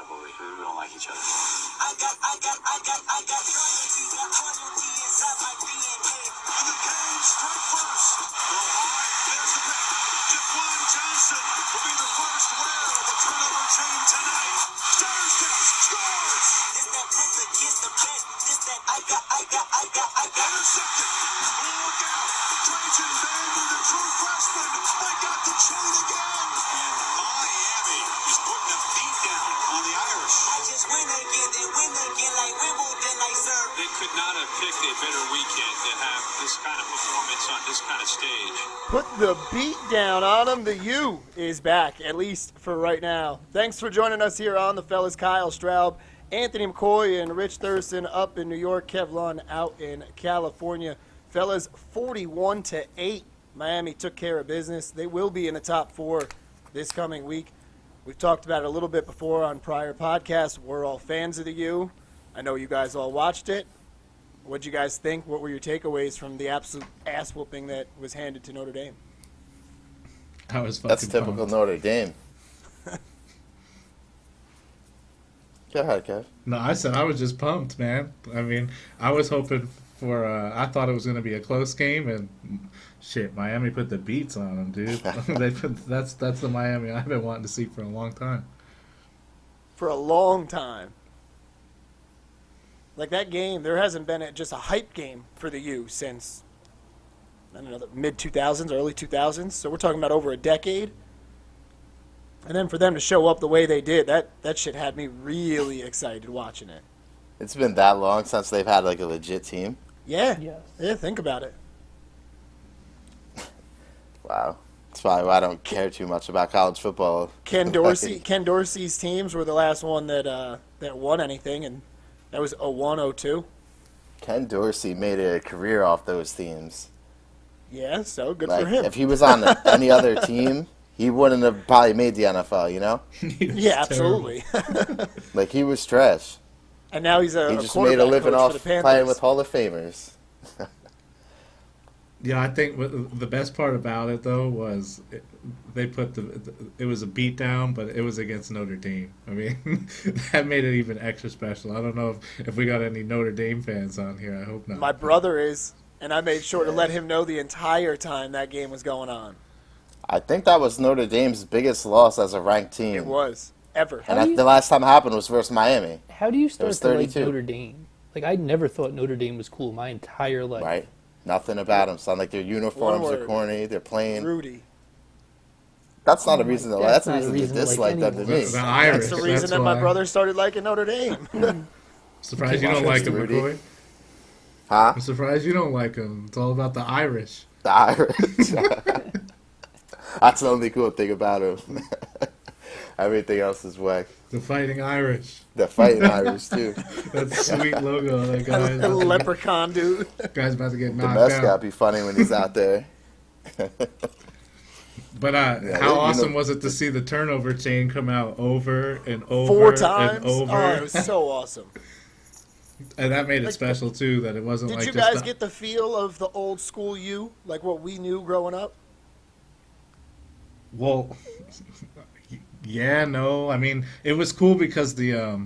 rivalry. We don't like each other. royalty inside my DNA. And the game strike first. Go high. There's the pick. Jaquan Johnson will be the first wearer of the turnover chain tonight. Stutter steps, scores. This that pump against the bed. This that I got. Intercepted. Look out. Trajan Vander, the true freshman. They got the chain again. And Miami is putting a beat down on the Irish. I just win again, then win again like Wimbledon, like sir. They could not have picked a better weekend to have this kind of performance on this kind of stage. Put the beat down on him. The U is back, at least for right now. Thanks for joining us here on the fellas. Kyle Straub, Anthony McCoy, and Rich Thurston up in New York. Kev Lund out in California. Fellas, 41-8. Miami took care of business. They will be in the top four this coming week. We've talked about it a little bit before on prior podcasts. We're all fans of the U. I know you guys all watched it. What'd you guys think? What were your takeaways from the absolute ass whooping that was handed to Notre Dame? I was fucking That's typical pumped. Notre Dame. Go ahead, Kev. No, I said I was just pumped, man. I mean, I was hoping for. I thought it was going to be a close game, and shit, Miami put the beats on them, dude. That's the Miami I've been wanting to see for a long time. For a long time. Like that game, there hasn't been just a hype game for the U since, I don't know, the mid-2000s, early 2000s. So we're talking about over a decade. And then for them to show up the way they did, that shit had me really excited watching it. It's been that long since they've had like a legit team. Yeah. Yes. Yeah, think about it. Wow. That's probably why I don't care too much about college football. Ken Dorsey's teams were the last one that won anything, and that was 01-02. Ken Dorsey made a career off those teams. Yeah, so good Like, for him. if he was on any other team, he wouldn't have probably made the NFL, you know? He was Yeah, terrible. absolutely. Like, he was trash. And now he's He a just quarterback made a living coach off for the Panthers. playing with Hall of Famers. Yeah, I think the best part about it though was they put it was a beatdown, but it was against Notre Dame. I mean, that made it even extra special. I don't know if we got any Notre Dame fans on here. I hope not. My brother is, and I made sure to let him know the entire time that game was going on. I think that was Notre Dame's biggest loss as a ranked team. It was. Ever. And How do you- the last time it happened was versus Miami, How do you start was to like 32. Notre Dame? Like, I never thought Notre Dame was cool my entire life. right? Nothing about them. Sound like their uniforms One are word. corny. They're plain. Rudy. That's not Oh a my- reason to that's That's a not a reason to reason to like dislike them to anyone. me. The Irish. That's the reason that my why. brother started liking Notre Dame. Surprised you Can't don't like trust him, Rudy. McCoy. Huh? I'm surprised you don't like him. It's all about the Irish. The Irish. That's the only cool thing about him. Everything else is whack. The Fighting Irish. The fighting Irish too. That's a sweet logo. That The leprechaun dude. guy's about to get The knocked mascot out. be funny when he's out there. But Yeah, how you awesome know- was it to see the turnover chain come out over and over 4 and times. over? Oh, it was so awesome. And that made it Like, special too. That it wasn't Did like you just guys get the feel of the old school U, like what we knew growing up? Well, yeah, no. I mean, it was cool because the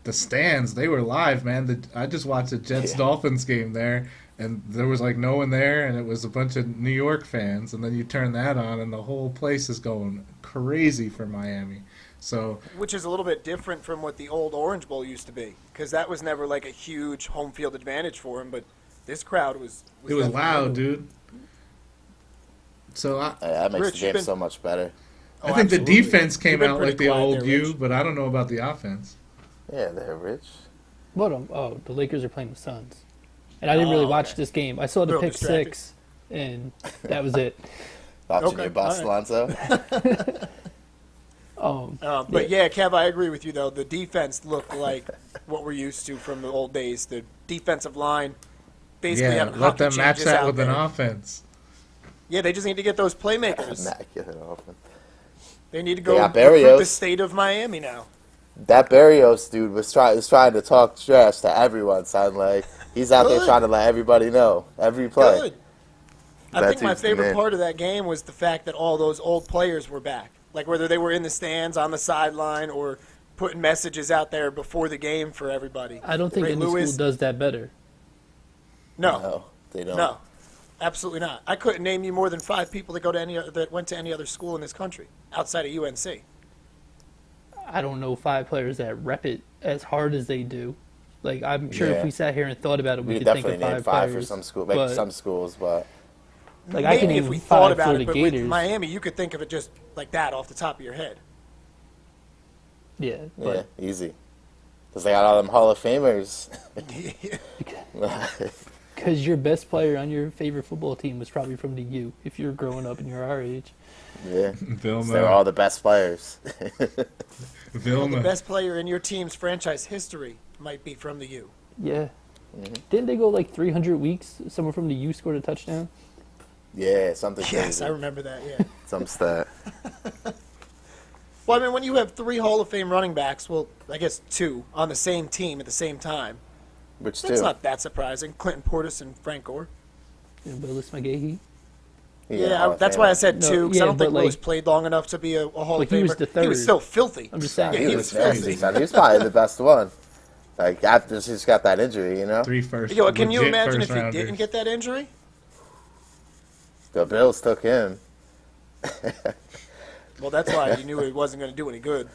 stands, they were live, man. I just watched the Jets Yeah. Dolphins game there, and there was like no one there, and it was a bunch of New York fans. And then you turn that on, and the whole place is going crazy for Miami. So Which is a little bit different from what the old Orange Bowl used to be, because that was never like a huge home field advantage for him. But this crowd was it was definitely loud, moving. dude. So That makes Rich, the you've game been- so much better. Oh, I think the absolutely. defense came You've been out pretty like the quiet old there, U, Rich. but I don't know about the offense. Yeah, they're rich. What? The Lakers are playing the Suns, and I didn't really Oh, watch okay. this game. I saw the Real pick distracted. six, and that was it. Watching Okay, your boss, all Lonzo. But yeah, Kev, I agree with you though. The defense looked like what we're used to from the old days. The defensive line, basically Yeah, having let hockey them match changes that out with an there. offense. Yeah, they just need to get those playmakers. Immaculate offense. They need to They go got recruit the Berrios. state of Miami now. That Berrios dude was trying to talk trash to everyone. Sound like he's out there Good. trying to let everybody know every play. Good. I That think my dude's the favorite man. part of that game was the fact that all those old players were back. Like whether they were in the stands, on the sideline, or putting messages out there before the game for everybody. I don't think Ray any Lewis, school does that better. No, No, they don't. no, absolutely not. I couldn't name you more than 5 people that went to any other school in this country outside of UNC. I don't know 5 players that rep it as hard as they do. Like, I'm sure if Yeah. we sat here and thought about it, we We could think definitely of named 5 5 players. for some school, but, some schools, but like, I can Maybe name if we 5 thought about for it, the but Gators. with Miami, you could think of it just like that off the top of your head. Yeah, yeah, but easy. Because they got all them Hall of Famers. because your best player on your favorite football team was probably from the U if you're growing up and you're our age. Yeah, Vilma. they're all the best players. Vilma. The best player in your team's franchise history might be from the U. Yeah. Didn't they go like 300 weeks? Someone from the U scored a touchdown? Yeah, something Yes, crazy. I remember that. Yeah. Some stat. Well, I mean, when you have 3 Hall of Fame running backs, well, I guess 2 on the same team at the same time, Which that's two? not that surprising. Clinton Portis and Frank Gore. And Willis McGahee? Yeah, Hall of that's why I Famer. said No, 2, because yeah, I don't think but, Willis like- played long enough to be a Hall Like, of Famer. he was the He was third. so filthy. I'm just saying. Yeah, he was nasty, filthy. son. He was probably the best one. Like, after he's got that injury, you know? 3 first. Yo, can you legit imagine first if he rounders. didn't get that injury? The Bills took him. Well, that's why you knew he wasn't going to do any good.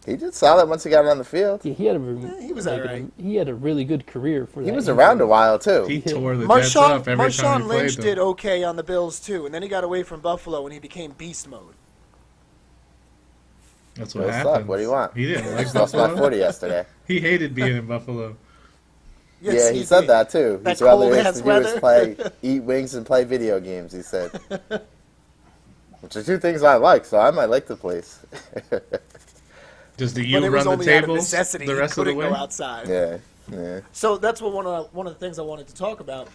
He did solid once he got on the field. Yeah, he had he was like, alright. He had a really good career for that. He was injury. around a while, too. He tore the Jets Marshawn, up every time Marshawn he Lynch played did them. okay on the Bills, too, and then he got away from Buffalo and he became beast mode. That's what Bills suck. happened. What do you want? He didn't like Just lost by Buffalo. 40 yesterday. He hated being in Buffalo. Yes, Yeah, he said did. that, too. That He'd rather cold-ass his to do is weather. play, eat wings and play video games, he said. Which are 2 things I like, so I might like the place. Does the But U it was run the only out of tables necessity. the He rest of the couldn't way? go outside. Yeah, yeah. So that's what one of the things I wanted to talk about.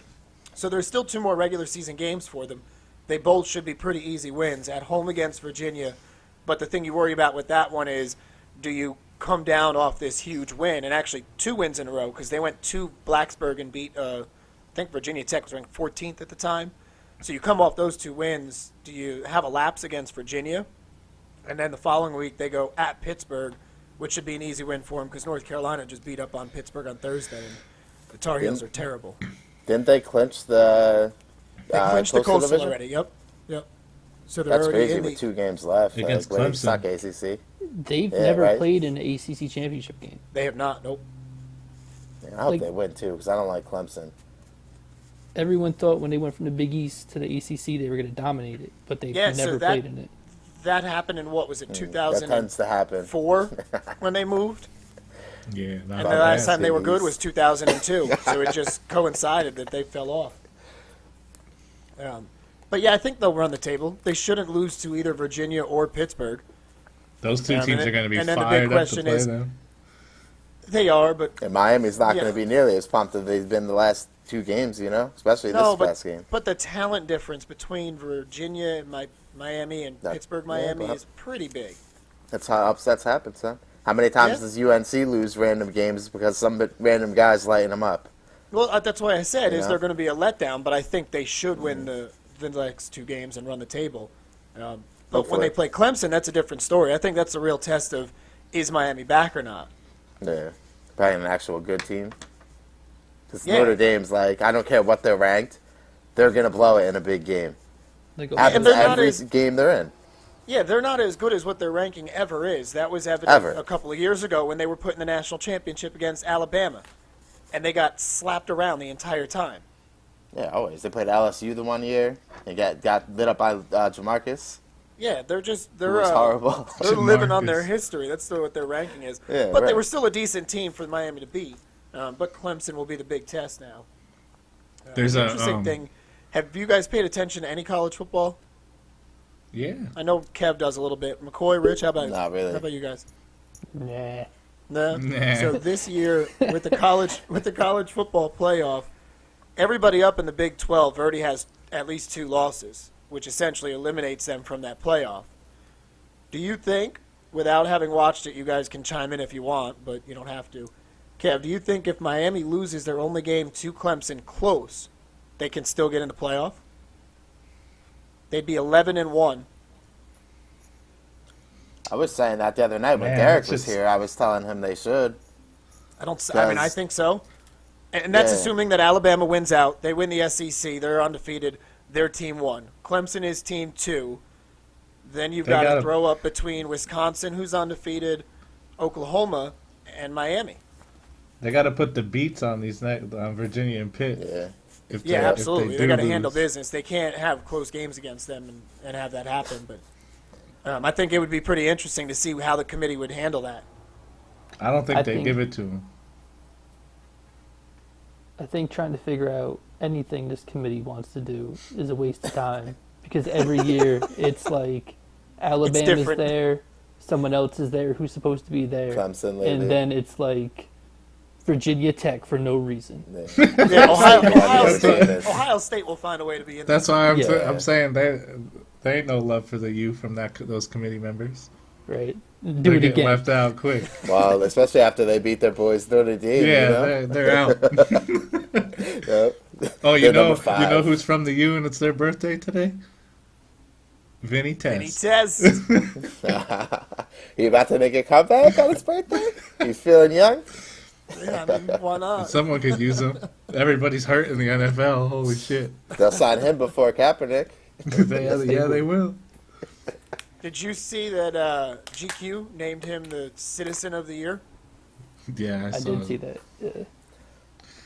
So there's still 2 more regular season games for them. They both should be pretty easy wins at home against Virginia. But the thing you worry about with that one is, do you come down off this huge win, and actually 2 wins in a row, because they went to Blacksburg and beat, I think Virginia Tech was ranked 14th at the time. So you come off those 2 wins, do you have a lapse against Virginia? And then the following week they go at Pittsburgh, which should be an easy win for them because North Carolina just beat up on Pittsburgh on Thursday, and the Tar Heels are terrible. Didn't they clinch the They clinched the Coastal Coastal Division? already. Yep. So they're That's already crazy in the. with 2 games left. Against like, way to Clemson. suck, ACC. They've Yeah, never right. played in an ACC championship game. They have not. Nope. Yeah, I hope Like- they win, too, because I don't like Clemson. Everyone thought when they went from the Big East to the ACC they were going to dominate it, but they've Yeah, so never that- played in it. That happened in what was it, That 2004 tends to happen. when they moved, Yeah, not and the Bum last ass time they were good Big was 2002. So it just coincided that they fell off. But yeah, I think they'll run the table. They shouldn't lose to either Virginia or Pittsburgh. Those 2 and teams then- are going to be and then the big fired up to question play is- them. They are, but And Miami's not Yeah. going to be nearly as pumped as they've been the last 2 games, you know? Especially no, this last but game. but the talent difference between Virginia and Miami and That- Pittsburgh, yeah, Miami but- is pretty big. That's how upsets happen, son. How many times Yeah. does UNC lose random games because some random guys lighting them up? Well, that's why I said is Yeah. they're going to be a letdown, but I think they should win the next 2 games and run the table. But when Hopefully. they play Clemson, that's a different story. I think that's the real test of is Miami back or not. Yeah. Probably an actual good team. Because Yeah. Notre Dame's like, I don't care what they're ranked, they're going to blow it in a big game. Like, Happens they're not every as- game they're in. Yeah, they're not as good as what their ranking ever is. That was evident Ever. a couple of years ago when they were put in the national championship against Alabama, and they got slapped around the entire time. Yeah, always. They played LSU the one year and got lit up by Jamarcus. Yeah, they're Who they're was horrible. they're living on their Jamarcus. history. That's what their ranking is. Yeah, but they right. were still a decent team for Miami to beat. But Clemson will be the big test now. There's a Interesting thing. Have you guys paid attention to any college football? Yeah. I know Kev does a little bit. McCoy, Rich, how about Not really. How about you guys? nah. No. Nah. So this year with the college football playoff, everybody up in the Big 12 already has at least 2 losses, which essentially eliminates them from that playoff. Do you think, without having watched it, you guys can chime in if you want, but you don't have to. Kev, do you think if Miami loses their only game to Clemson close, they can still get in the playoff? They'd be 11-1. I was saying that the other night when Man, Derek it's was just- here. I was telling him they should. I don't. I mean, I Does- think so. And that's Yeah. assuming that Alabama wins out. They win the SEC. They're undefeated. Their team 1. Clemson is team 2. Then you've They got to gotta- throw up between Wisconsin, who's undefeated, Oklahoma, and Miami. They got to put the beats on these on Virginia and Pitt. Yeah. If Yeah, they, absolutely. If They do got to lose. handle business. They can't have close games against them and have that happen. But I think it would be pretty interesting to see how the committee would handle that. I don't think I they think- give it to them. I think trying to figure out anything this committee wants to do is a waste of time because every year it's like Alabama's different. there, someone else is there who's supposed to be there, Clemson lately. and then it's like Virginia Tech for no reason. Yeah, Ohio, That's what it is. Ohio State will find a way to be in That's why Yeah. I'm saying they ain't no love for the U from those committee members. Right? They're Do it getting again. left out quick. Well, especially after they beat their boys Notre Dame. Yeah, You know? they're out. Yep. Oh, They're number 5. who's from the U and it's their birthday today? Vinny Any Test. test. He about to make a comeback on his birthday? He's feeling young? Yeah, I mean, why not? Someone could use him. Everybody's hurt in the NFL. Holy shit. They'll sign him before Kaepernick. They will. Did you see that GQ named him the Citizen of the Year? Yeah, I saw did it. see that. Yeah.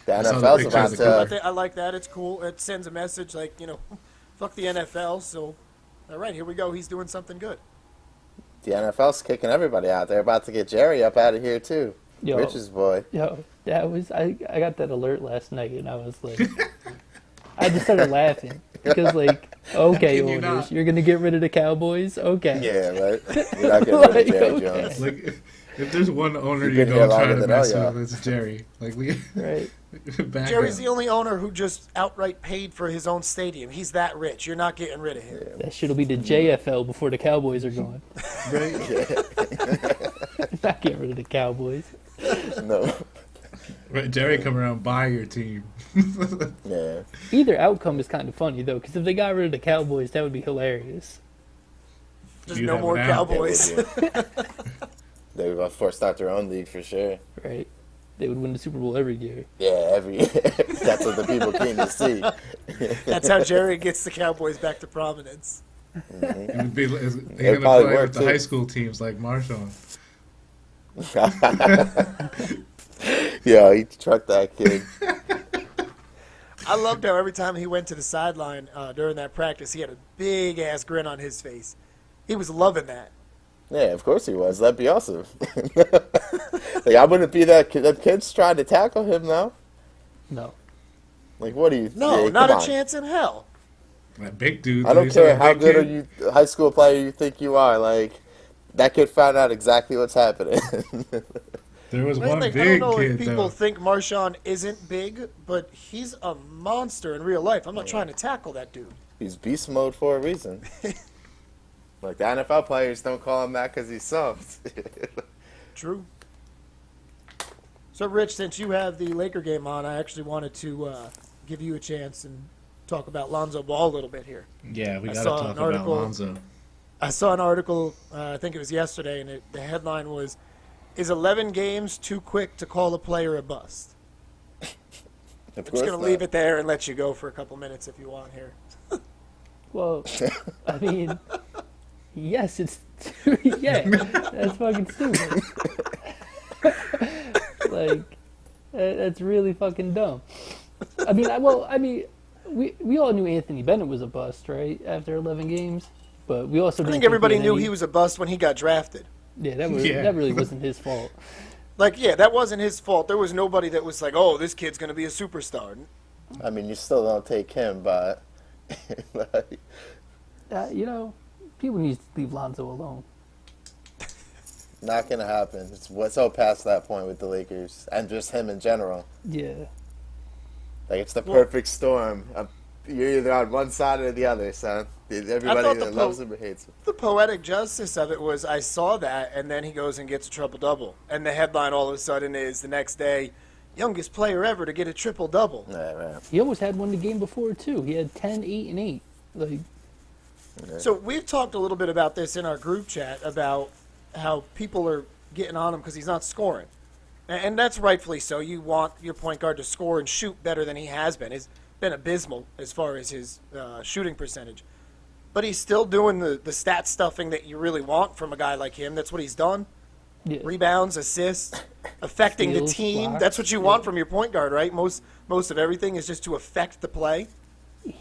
The I saw the NFL's picture about of the to. I like that. It's cool. It sends a message like, fuck the NFL. So, all right, here we go. He's doing something good. The NFL's kicking everybody out. They're about to get Jerry up out of here, too. Yo. Rich's boy. Yo, that was I got that alert last night and I was like I just started laughing because okay, Can you owners, not? you're gonna get rid of the Cowboys? Okay. Yeah, right? You're not getting rid of Like, Jerry okay. Jones. Like, if there's one owner You've you been here don't try longer to than mess all y'all. with, it's Jerry. Like, we Right. back Jerry's up. the only owner who just outright paid for his own stadium. He's that rich. You're not getting rid of him. That shit'll be the JFL before the Cowboys are gone. Not get rid of the Cowboys. No. Right, Jerry come around buy your team. Yeah. Either outcome is kind of funny though, because if they got rid of the Cowboys, that would be hilarious. Just You'd no have more an out. Cowboys. They would force start their own league for sure. Right? They would win the Super Bowl every year. Yeah, every that's what the people came to see. That's how Jerry gets the Cowboys back to prominence. It would be, he's It'd gonna probably play work, with the too. high school teams like Marshawn. Yeah, he trucked that kid. I loved how every time he went to the sideline during that practice, he had a big ass grin on his face. He was loving that. Yeah, of course he was. That'd be awesome. Like, I wouldn't be that kid. The kid's trying to tackle him now. No. Like, what do you No, yeah, not come a on. chance in hell. That big dude. I don't he's care a how big good kid. are you, high school player you think you are. Like, that kid found out exactly what's happening. There was I one don't big know kid if people though. think Marshawn isn't big, but he's a monster in real life. I'm not trying to tackle that dude. He's beast mode for a reason. Like, the NFL players don't call him that because he's soft. True. So, Rich, since you have the Laker game on, I actually wanted to give you a chance and talk about Lonzo Ball a little bit here. Yeah, we I gotta saw talk an about article- Lonzo. I saw an article, I think it was yesterday, and the headline was, "Is 11 games too quick to call a player a bust?" I'm just going to leave it there and let you go for a couple minutes if you want here. Well, I mean, yes, it's yeah, that's fucking stupid. Like, that's really fucking dumb. I mean, we all knew Anthony Bennett was a bust, right? After 11 games, but we also I didn't think everybody had knew any- he was a bust when he got drafted. Yeah, Yeah. that really wasn't his fault. Like, yeah, that wasn't his fault. There was nobody that was like, oh, this kid's going to be a superstar. I mean, you still don't take him, but like, People need to leave Lonzo alone. not gonna happen. It's so past that point with the Lakers and just him in general. Yeah, Like, it's the Well- perfect storm. You're either on one side or the other, son. Everybody thought the that loves him or hates him. The poetic justice of it was I saw that, and then he goes and gets a triple-double. And the headline all of a sudden is the next day, youngest player ever to get a triple-double. Yeah, man. he almost had one the game before too. He had 10, 8, and 8. Like, So we've talked a little bit about this in our group chat about how people are getting on him because he's not scoring. And that's rightfully so. You want your point guard to score and shoot better than he has been. He's been abysmal as far as his shooting percentage. But he's still doing the stat stuffing that you really want from a guy like him. That's what he's done. Yeah. Rebounds, assists, affecting the Steals, team. blocks, That's what you want from your point guard, right? Most of everything is just to affect the play.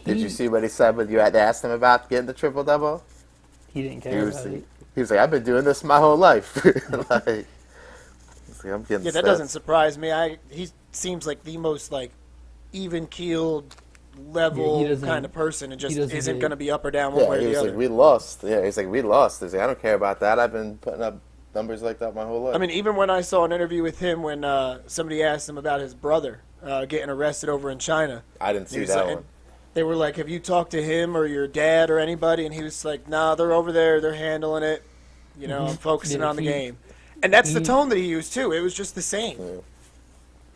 Did you see what he said when you had asked him about getting the triple double? He didn't He care was about it. he was like, I've been doing this my whole life. like, he's like, I'm getting Yeah, that stats. doesn't surprise me. He seems like the most like even keeled level Yeah, he doesn't- kind of person, and just he doesn't isn't get- going to be up or down one Yeah, way or he the was other. like, we lost. Yeah, he's like, we lost. He's like, I don't care about that. I've been putting up numbers like that my whole life. I mean, even when I saw an interview with him when somebody asked him about his brother getting arrested over in China, I didn't he see was that like- one. they were like, "Have you talked to him or your dad or anybody?" And he was like, "Nah, they're over there. They're handling it. You know, I'm focusing Yeah, on the he- game." And that's the he- tone that he used too. It was just the same.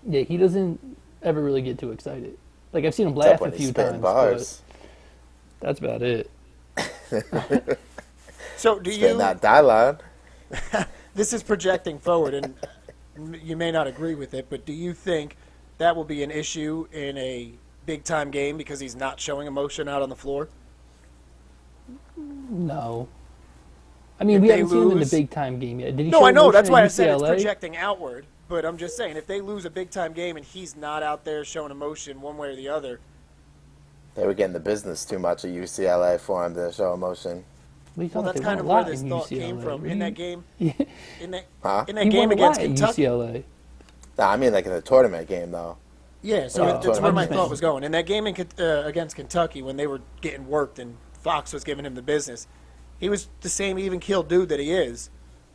Yeah, he doesn't ever really get too excited. Like I've seen him Except laugh a when he's few spitting times, bars. but that's about it. So do Spitting you? that die line. This is projecting forward, and you may not agree with it, but do you think that will be an issue in a big-time game because he's not showing emotion out on the floor? No. I mean, If we they haven't seen him in the lose- big time game yet. Did he No, show I know. emotion That's at why I said it's UCLA? projecting outward. But I'm just saying, if they lose a big-time game and he's not out there showing emotion one way or the other, They were getting the business too much at UCLA for him to show emotion. What are you well, talking that's about? kind They of won a where lot this in thought came UCLA. from What in do that you- game. Yeah. In that Huh? in that He game won a against lot at Kentucky. UCLA. Nah, I mean like in the tournament game though. Yeah, so Oh, that's where tournament my game. thought was going. In that game against Kentucky, when they were getting worked and Fox was giving him the business, he was the same even-keeled dude that he is.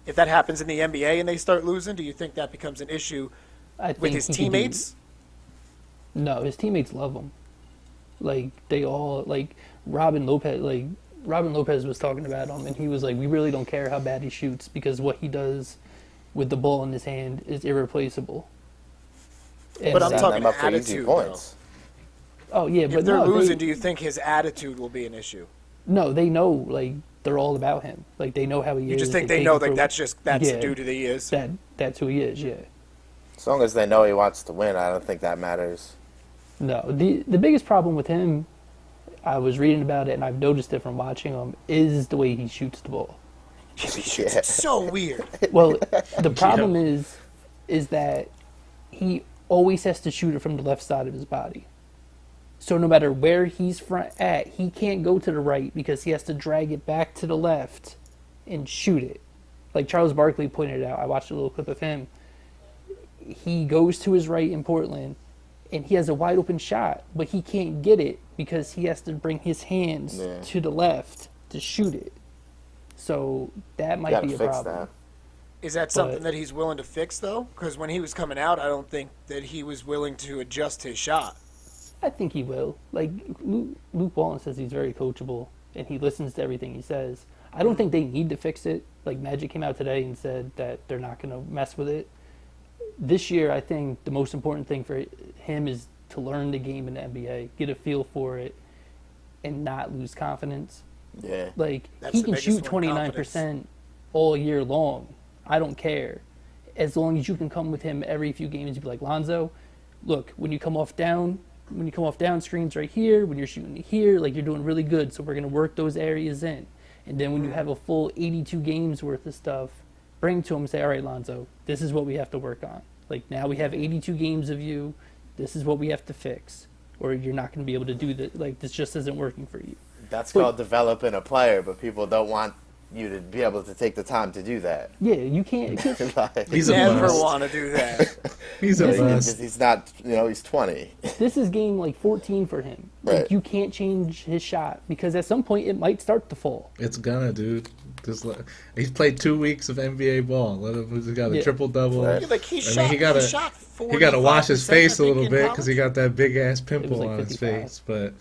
If that happens in the NBA and they start losing, do you think that becomes an issue I with think his he could do- teammates? No, his teammates love him. Like they all like Robin Lopez. Like Robin Lopez was talking about him, and he was like, "We really don't care how bad he shoots because what he does with the ball in his hand is irreplaceable." And But I'm Setting talking them up for easy attitude, points. Oh yeah, but If they're no, losing, they, do you think his attitude will be an issue? no, they know like they're all about him. Like they know how he is. You just think they take know him like for- that's Yeah. the dude that he is. that's who he is. Yeah. As long as they know he wants to win, I don't think that matters. No, the biggest problem with him, I was reading about it and I've noticed it from watching him, is the way he shoots the ball. Yeah. So weird. Well, the problem is that he always has to shoot it from the left side of his body. So no matter where he's front at, he can't go to the right because he has to drag it back to the left and shoot it. Like Charles Barkley pointed out, I watched a little clip of him. He goes to his right in Portland and he has a wide open shot, but he can't get it because he has to bring his hands Yeah. to the left to shoot it. So that You might gotta be a fix problem. that. Is that something But- that he's willing to fix though? Because when he was coming out, I don't think that he was willing to adjust his shot. I think he will. Like Luke Walton says, he's very coachable and he listens to everything he says. I don't think they need to fix it. Like Magic came out today and said that they're not going to mess with it. This year, I think the most important thing for him is to learn the game in the NBA, get a feel for it, and not lose confidence. Yeah. Like That's he the can biggest shoot one, 29% all year long. I don't care. As long as you can come with him every few games and be like, Lonzo, look, when you come off down screens right here, when you're shooting here, like you're doing really good. So we're gonna work those areas in. And then when you have a full 82 games worth of stuff, bring to him and say, all right, Lonzo, this is what we have to work on. Like now we have 82 games of you. This is what we have to fix. Or you're not going to be able to do that. Like this just isn't working for you. That's But- called developing a player, but people don't want you to be able to take the time to do that. Yeah, you can't. Like, He's a Never bust. want to do that. He's a bust. he's not, he's 20. This is game like 14 for him. Like Right. you can't change his shot because at some point it might start to fall. It's gonna, dude. He's played 2 weeks of NBA ball. Let him. He's got a Yeah. triple double. Right. Like he I shot. mean, he gotta shot he got to wash his 45%, face I a think, little in bit because he college. got that big ass pimple like on his 55. face. But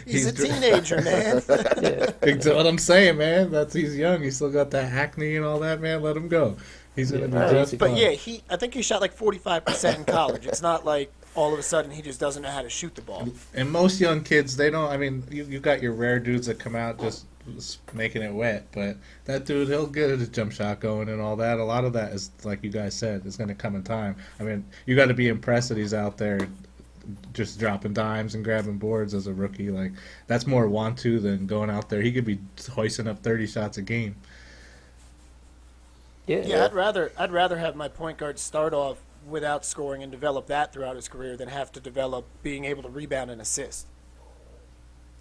He's a dr- teenager, man. Yeah. That's what I'm saying, man. He's young. He's still got that acne and all that, man. Let him go. He's gonna be Yeah, just But fine. yeah, I think he shot like 45% in college. It's not like all of a sudden he just doesn't know how to shoot the ball. And most young kids, they don't. I mean, you got your rare dudes that come out just making it wet. But that dude, he'll get his jump shot going and all that. A lot of that is, like you guys said, is going to come in time. I mean, you got to be impressed that he's out there just dropping dimes and grabbing boards as a rookie. Like, that's more want to than going out there. He could be hoisting up 30 shots a game. Yeah, I'd rather have my point guard start off without scoring and develop that throughout his career than have to develop being able to rebound and assist.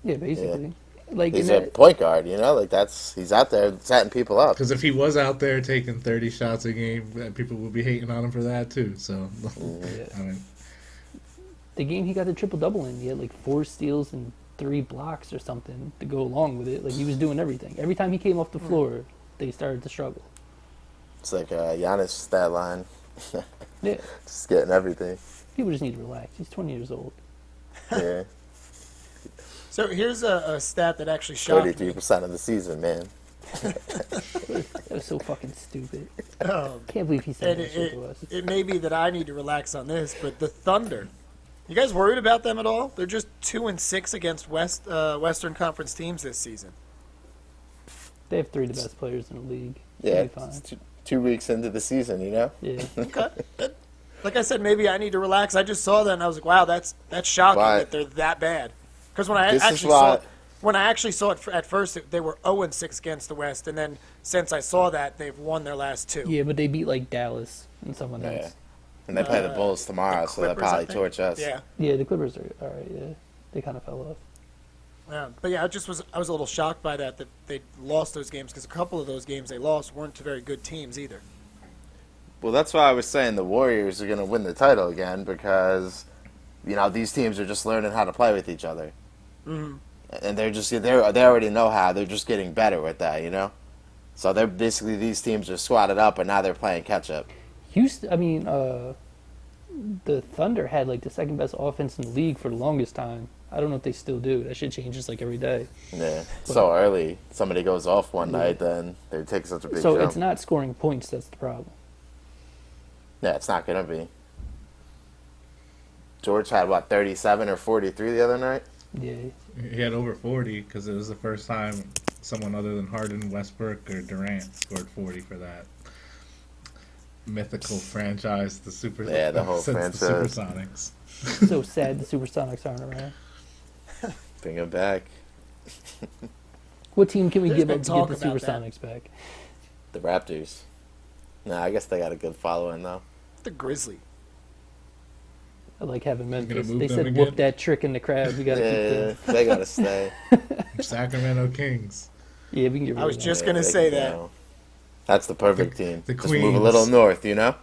Yeah, basically. Like He's in a that, point guard, you know, like he's out there setting people up. Because if he was out there taking 30 shots a game, people would be hating on him for that too. So, I mean, the game he got the triple double in, he had like 4 steals and 3 blocks or something to go along with it. Like he was doing everything. Every time he came off the floor, they started to struggle. It's like Giannis stat line, Yeah, just getting everything. people just need to relax. He's 20 years old. Yeah, So here's a stat that actually shocked me. 33% of the season, man. That was so fucking stupid. Um, Can't believe he said and that shit to us. it may be that I need to relax on this, but the Thunder. You guys worried about them at all? They're just 2-6 against Western Conference teams this season. They have 3 of the best players in the league. Yeah, They'll be fine. it's 2 weeks into the season, you know. Yeah. Okay. Like I said, maybe I need to relax. I just saw that and I was like, wow, that's shocking Why? that they're that bad. Because when I This is actually why- saw it, when I actually saw it at first, they were 0-6 against the West, and then since I saw that, they've won their last 2. Yeah, but they beat like Dallas and someone Yeah. else. And they play the Bulls tomorrow, so they'll Clippers, I probably think. torch us. Yeah. Yeah, the Clippers are all right. Yeah, they kind of fell off. Yeah, but yeah, I was a little shocked by that they lost those games because a couple of those games they lost weren't to very good teams either. Well, that's why I was saying the Warriors are going to win the title again because, you know, these teams are just learning how to play with each other. Mm-hmm. And they already know how. They're just getting better with that, you know? So they're basically, these teams are squatted up, and now they're playing catch up. Houston, I mean, the Thunder had like the second best offense in the league for the longest time. I don't know if they still do. That shit changes like every day. Yeah. So early, somebody goes off one night, then they take such a big So jump. it's not scoring points that's the problem. Yeah, it's not going to be. George had, 37 or 43 the other night? Yeah. he had over 40 because it was the first time someone other than Harden, Westbrook, or Durant scored 40 for that mythical franchise, the Super. Yeah, the whole since franchise. the Supersonics. So sad the Supersonics aren't around. Bring him back. What team can we There's give been up to get talk the about that. Supersonics back? The Raptors. Nah, I guess they got a good following, though. The Grizzly. I like having gonna Memphis. move They them said again? whoop that trick in the crowd. We gotta keep Yeah, them. they got to stay. Sacramento Kings. Yeah, we can get rid I was of just them. gonna they say can that. go. That's the perfect team. the Just move a Queens. little north, you know?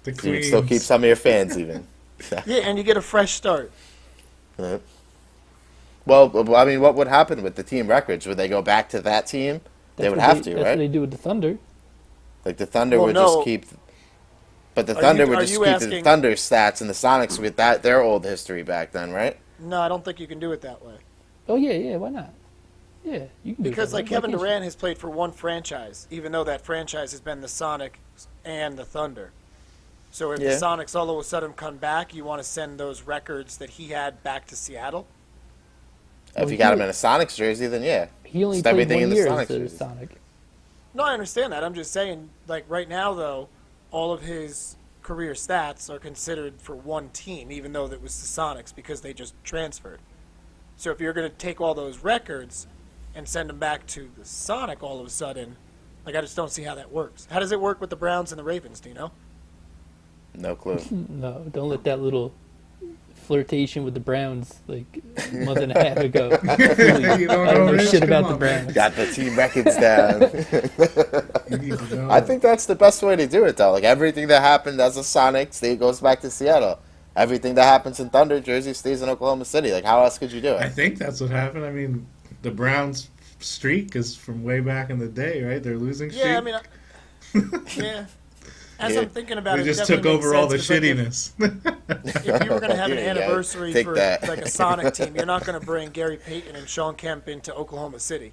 The So you Queens. can still keep some of your fans, even. Yeah, and you get a fresh start. Yeah. Well, I mean, what would happen with the team records? Would they go back to that team? They That's would what have to, That's what they right? do with the Thunder. Like the Thunder Well, would no. just keep. But the Are Thunder you- would are just you keep the asking- Thunder stats, and the Sonics with their old history back then, right? No, I don't think you can do it that way. Oh yeah, why not? Yeah, you can do Because that. like Why Kevin can't you? Durant has played for one franchise, even though that franchise has been the Sonics and the Thunder. So if Yeah. the Sonics all of a sudden come back, you want to send those records that he had back to Seattle? If Well, you got he- him in a Sonics jersey, then yeah. He only Just played everything 1 in the year Sonics as a jersey. Sonic. No, I understand that. I'm just saying, like right now though, all of his career stats are considered for one team, even though that was the Sonics because they just transferred. So if you're going to take all those records and send them back to the Sonic all of a sudden, like I just don't see how that works. How does it work with the Browns and the Ravens? Do you know? No clue. No, don't let that little flirtation with the Browns like a month and a half ago. You don't I don't know Rich? shit about Come the on, Browns. Got the team records down. You need to know. I think that's the best way to do it, though. Like everything that happened as a Sonic, goes back to Seattle. Everything that happens in Thunder Jersey stays in Oklahoma City. Like, how else could you do I it? think that's what happened. I mean, the Browns streak is from way back in the day, right? Their losing streak. Yeah, I mean, yeah. As Yeah. I'm thinking about they it, just it took definitely over all the makes sense, 'cause, shittiness. If you were going to have an Yeah, yeah, anniversary take for that. like a Sonic team, you're not going to bring Gary Payton and Sean Kemp into Oklahoma City,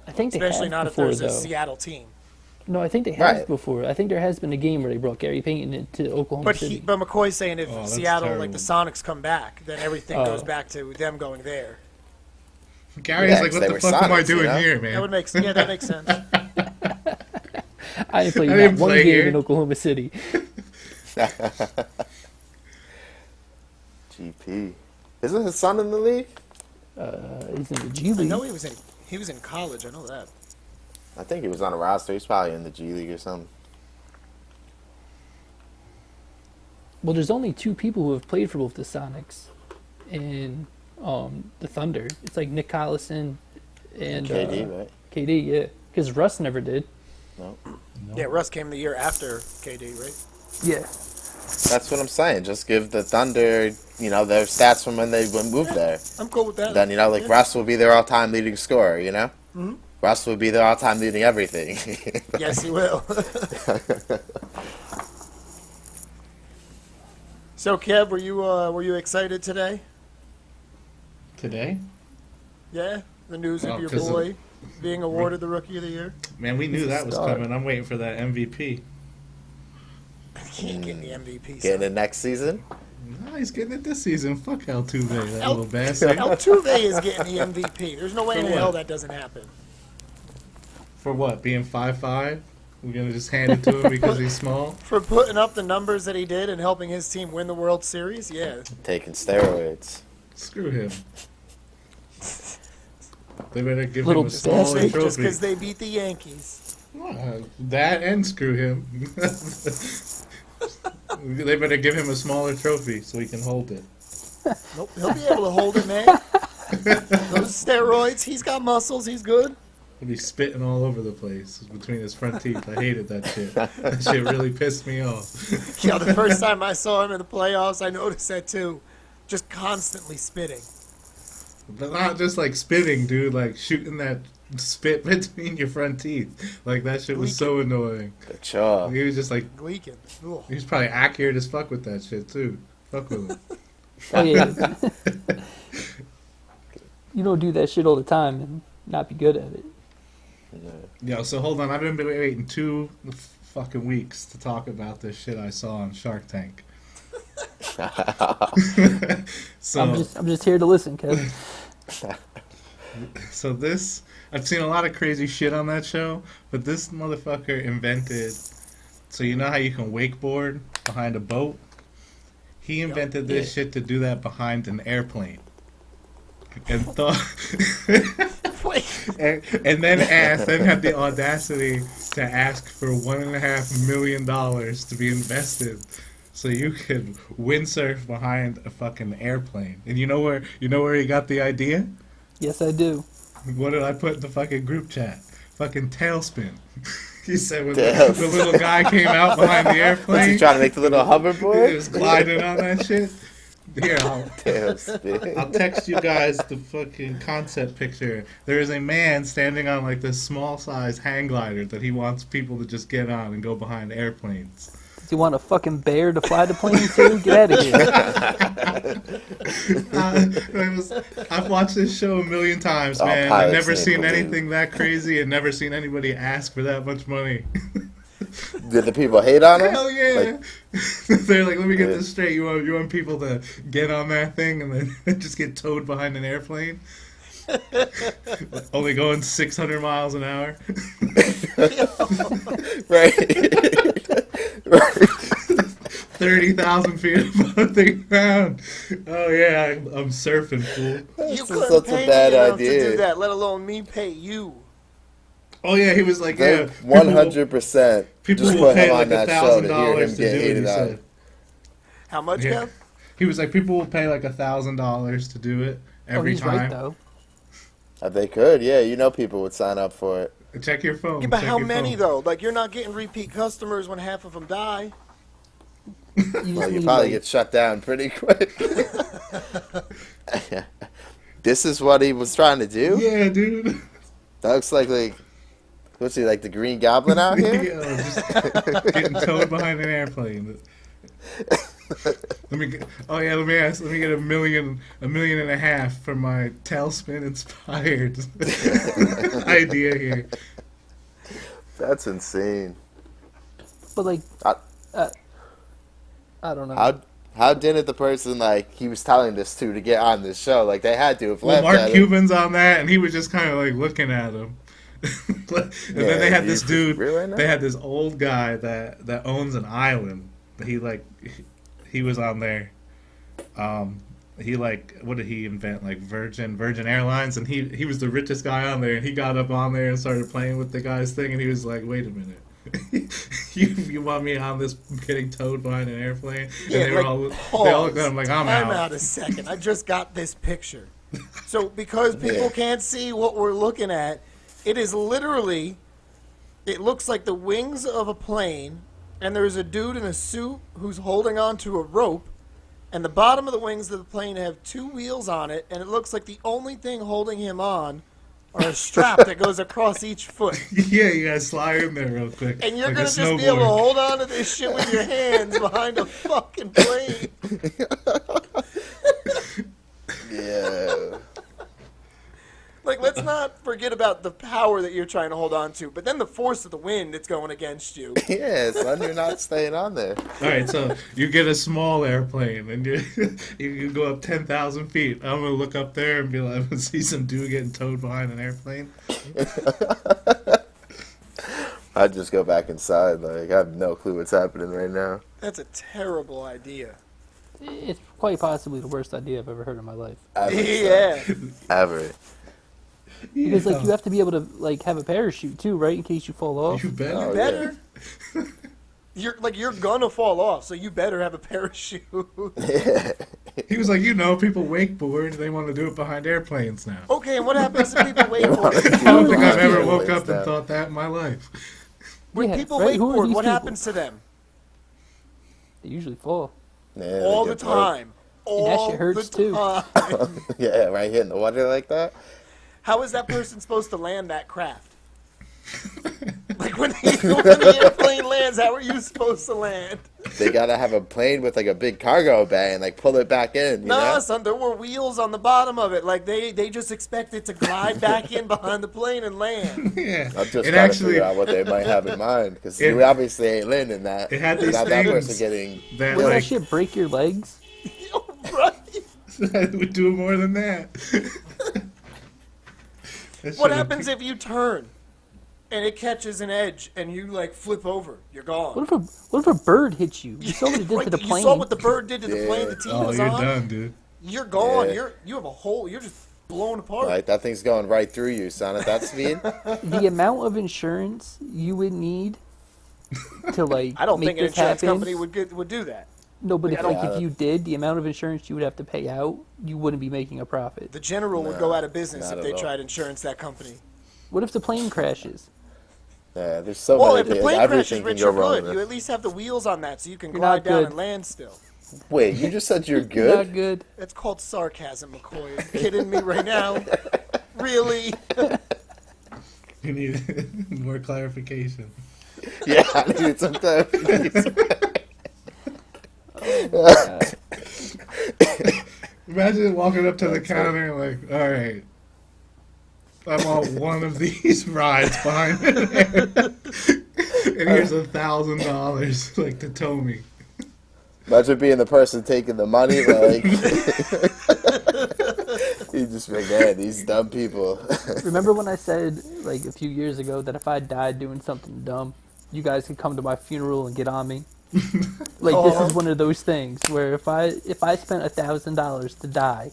I think they especially have not if before, there's a though. Seattle team. No, I think they have Right. before. I think there has been a game where they brought Gary Payton into Oklahoma But City. but McCoy's saying if Oh, that's Seattle, like terrible. the Sonics, come back, then everything Oh. goes back to them going there. Gary's Yeah, like, 'cause what they the were fuck am I Sonics, doing you know? here, That man? would make sense. Yeah, that makes sense. I ain't played I not didn't one play game here. in Oklahoma City. GP. Isn't his son in the league? He's in the G I League. know he was in college. I know that. I think he was on a roster. He's probably in the G League or something. Well, there's only two people who have played for both the Sonics and the Thunder. It's like Nick Collison and KD, right? KD, yeah. Because Russ never did. No. Yeah, Russ came the year after KD, right? Yeah. That's what I'm saying. Just give the Thunder, their stats from when they moved there. I'm cool with that. Then, Yeah. Russ will be their all-time leading scorer, Mm-hmm. Russ will be their all-time leading everything. Yes, he will. So, Kev, were you excited today? Today? Yeah, the news Oh, of your 'cause of- boy being awarded the Rookie of the Year. Man, we knew He's a that was star. coming. I'm waiting for that MVP. He ain't getting the MVP. Getting son. it next season? Nah, he's getting it this season. Fuck Altuve, that El- little bastard. Altuve is getting the MVP. There's no way in For what? hell that doesn't happen. For what? Being 5'5"? We're gonna just hand it to him because he's small? For putting up the numbers that he did and helping his team win the World Series, yeah. Taking steroids. Screw him. They better give Little him a smaller bastard. Just trophy. because they beat the Yankees. That and screw him. They better give him a smaller trophy so he can hold it. Nope, he'll be able to hold it, man. Those steroids, he's got muscles, he's good. He'll be spitting all over the place between his front teeth. I hated that shit. That shit really pissed me off. Yeah, the first time I saw him in the playoffs, I noticed that too. Just constantly spitting. But not just like spitting, dude. Like shooting that spit between your front teeth. Like that shit was so annoying. Good job. He was just like, Leaking. Ugh. he was probably accurate as fuck with that shit too. Fuck with him. Oh, yeah. You don't do that shit all the time and not be good at it. Yo, so hold on. I've been waiting 2 fucking weeks to talk about this shit I saw on Shark Tank. So, I'm just here to listen, Kevin. so this, I've seen a lot of crazy shit on that show, but this motherfucker invented. So you know how you can wakeboard behind a boat? He invented this shit to do that behind an airplane. And thought. Wait, and then had the audacity to ask for $1.5 million to be invested so you could windsurf behind a fucking airplane. And you know where he got the idea? Yes, I do. What did I put in the fucking group chat? Fucking tailspin. He said when Tailspin. the little guy came out behind the Was he airplane, trying to make the little he hoverboard? was gliding on that shit. Here, I'll Tailspin. text you guys the fucking concept picture. There is a man standing on like this small size hang glider that he wants people to just get on and go behind airplanes. Does he want a fucking bear to fly the plane to? Get out of here. I've watched this show a million times, All man. I've pilots never need seen to anything that crazy and never seen anybody ask for that much money. Did the people hate on him? Hell yeah! Like, They're like, let me get Yeah. this straight. You want people to get on that thing and then just get towed behind an airplane? Only going 600 miles an hour. right. 30,000 feet above the ground. Oh yeah, I'm surfing, fool. you This is couldn't such a pay bad me enough to idea. do that, let alone me pay you. Oh yeah, he was like, yeah, They 100% People just will put pay him like on that show to hear $1,000 him to do get it. He hated on. said. How much, Yeah. Kev? He was like, people will pay like $1,000 to do it Oh, every he's time. right, though. They could, yeah. People would sign up for it. Check your phone. Yeah, but check how your many phone. though? Like you're not getting repeat customers when half of them die. You just Well, you need, probably like, get shut down pretty quick. This is what he was trying to do? Yeah, dude. That looks like what's he, like the Green Goblin out here? Yeah, just getting towed behind an airplane. Let me get a million and a half for my tailspin inspired idea here. That's insane. but like, I- I don't know. I'd How didn't the person like he was telling this to get on this show? Like they had to have Well, left. Mark at him. Cuban's on that, and he was just kind of like looking at him. And then they had this he's dude. real right now? They had this old guy that owns an island. He was on there. He like, what did he invent? Like Virgin Airlines, and he was the richest guy on there, and he got up on there and started playing with the guy's thing, and he was like, wait a minute. you want me on this getting towed behind an airplane? And Yeah, they were like, all pause. they all looked at him like, I'm Time out. out a second. I just got this picture. So because people Yeah. can't see what we're looking at, it is literally, it looks like the wings of a plane, and there's a dude in a suit who's holding on to a rope, and the bottom of the wings of the plane have two wheels on it, and it looks like the only thing holding him on are a strap that goes across each foot. Yeah, you gotta slide in there real quick. And you're like gonna a just be able to snowboard. hold on to this shit with your hands behind a fucking plane. Yeah. Like, let's not forget about the power that you're trying to hold on to, but then the force of the wind that's going against you. Yeah, son, you're not staying on there. All right, so you get a small airplane and you go up 10,000 feet. I'm gonna look up there and be like, I'm gonna see some dude getting towed behind an airplane. I'd just go back inside. Like I have no clue what's happening right now. That's a terrible idea. It's quite possibly the worst idea I've ever heard in my life. Ever, son. Yeah. Ever. Because like you have to be able to like have a parachute too, right, in case you fall off. You bet. Oh, Better. You're gonna fall off, so you better have a parachute. He was like, people wakeboard. They want to do it behind airplanes now. Okay, and what happens if people wakeboard? I don't think I've ever Yeah, woke like up and that. thought that in my life. When Yeah, people right? Who are wakeboard, these what people? happens to them? They usually fall. Yeah, they All the get broke. time. And that All shit hurts, the too. time. Yeah, right here in the water like that. How is that person supposed to land that craft? Like when the airplane lands, how are you supposed to land? They gotta have a plane with like a big cargo bay and like pull it back in. You Nah, know? son, there were wheels on the bottom of it. Like they just expect it to glide back in behind the plane and land. Yeah, I'm just it trying actually to figure out what they might have in mind because It- you obviously ain't landing that. it had these without that person things getting. that Wouldn't that like shit break your legs? Right. would do more than that. What happens if you turn and it catches an edge and you like flip over? You're gone. What if a bird hits you? You saw what it did Right, to the you plane. saw what the bird did to the Yeah. plane the team Oh, was you're on. done, dude. You're gone. Yeah. You have a hole. You're just blown apart. Like that thing's going right through you, son. At that speed. The amount of insurance you would need to like I don't make think an this insurance happen. company would do that. No, but if, I don't- like, if you did, the amount of insurance you would have to pay out, you wouldn't be making a profit. The general would go out of business not if at they all. tried to insurance that company. What if the plane crashes? Yeah, there's so Well, many if the things. plane crashes, Everything can Rich, go you're wrong. good. with You it. at least have the wheels on that, so you can You're glide not down good. and land still. Wait, you just said you're Not good? good. That's called sarcasm, McCoy. Are you kidding me right now? Really? You need more clarification. Yeah, I needed some clarification. Imagine walking up to the counter and like, all right, I want one of these rides behind it. And here's $1,000 like to tow me. Imagine being the person taking the money, like you just be like, man, these dumb people. Remember when I said like a few years ago that if I died doing something dumb, you guys could come to my funeral and get on me? Like this is one of those things where if I spent $1,000 to die,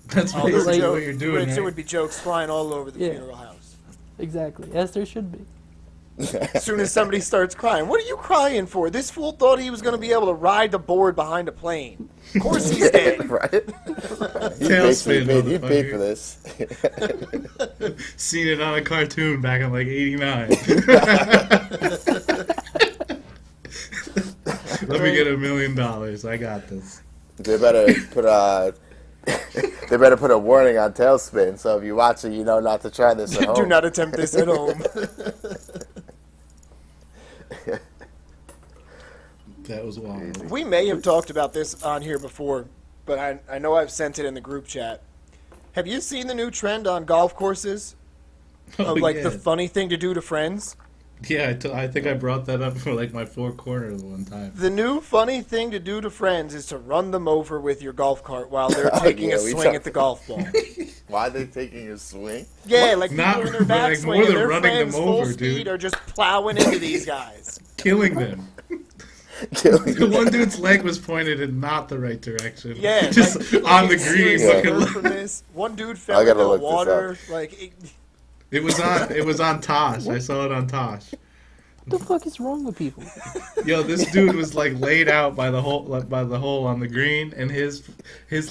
That's Oh, there would basically be what you're jokes- doing, Rich, there right? would be jokes flying all over the Yeah. funeral house. exactly, as there should be. As soon as somebody starts crying, what are you crying for? This fool thought he was going to be able to ride the board behind a plane. Of course he's dead. Right? He Tailspin, paid, he paid for motherfucker. this. Seen it on a cartoon back in like '89. Let me get $1 million. I got this. They better put they better put a warning on Tailspin, so if you watch it, you know not to try this at home. Do not attempt this at home. That was wild. We may have talked about this on here before, but I know I've sent it in the group chat. Have you seen the new trend on golf courses? Oh, Of like yeah. the funny thing to do to friends? Yeah, I think I brought that up for like my four corners one time. The new funny thing to do to friends is to run them over with your golf cart while they're Oh, taking yeah, a we swing talked- at the golf ball. Why are they taking a swing? Yeah, like people Not- in their like, backswing more and than their running friends them full over, speed dude. are just plowing into these guys. Killing them. Killing The one dude's leg was pointed in not the right direction. Yeah, just like, on the it's green. seriously Looking hurt from like, this. One dude fell I into gotta the look this water. Like, it was on Tosh. I saw it on Tosh. What the fuck is wrong with people? Yo, this dude was like laid out by the hole on the green, and his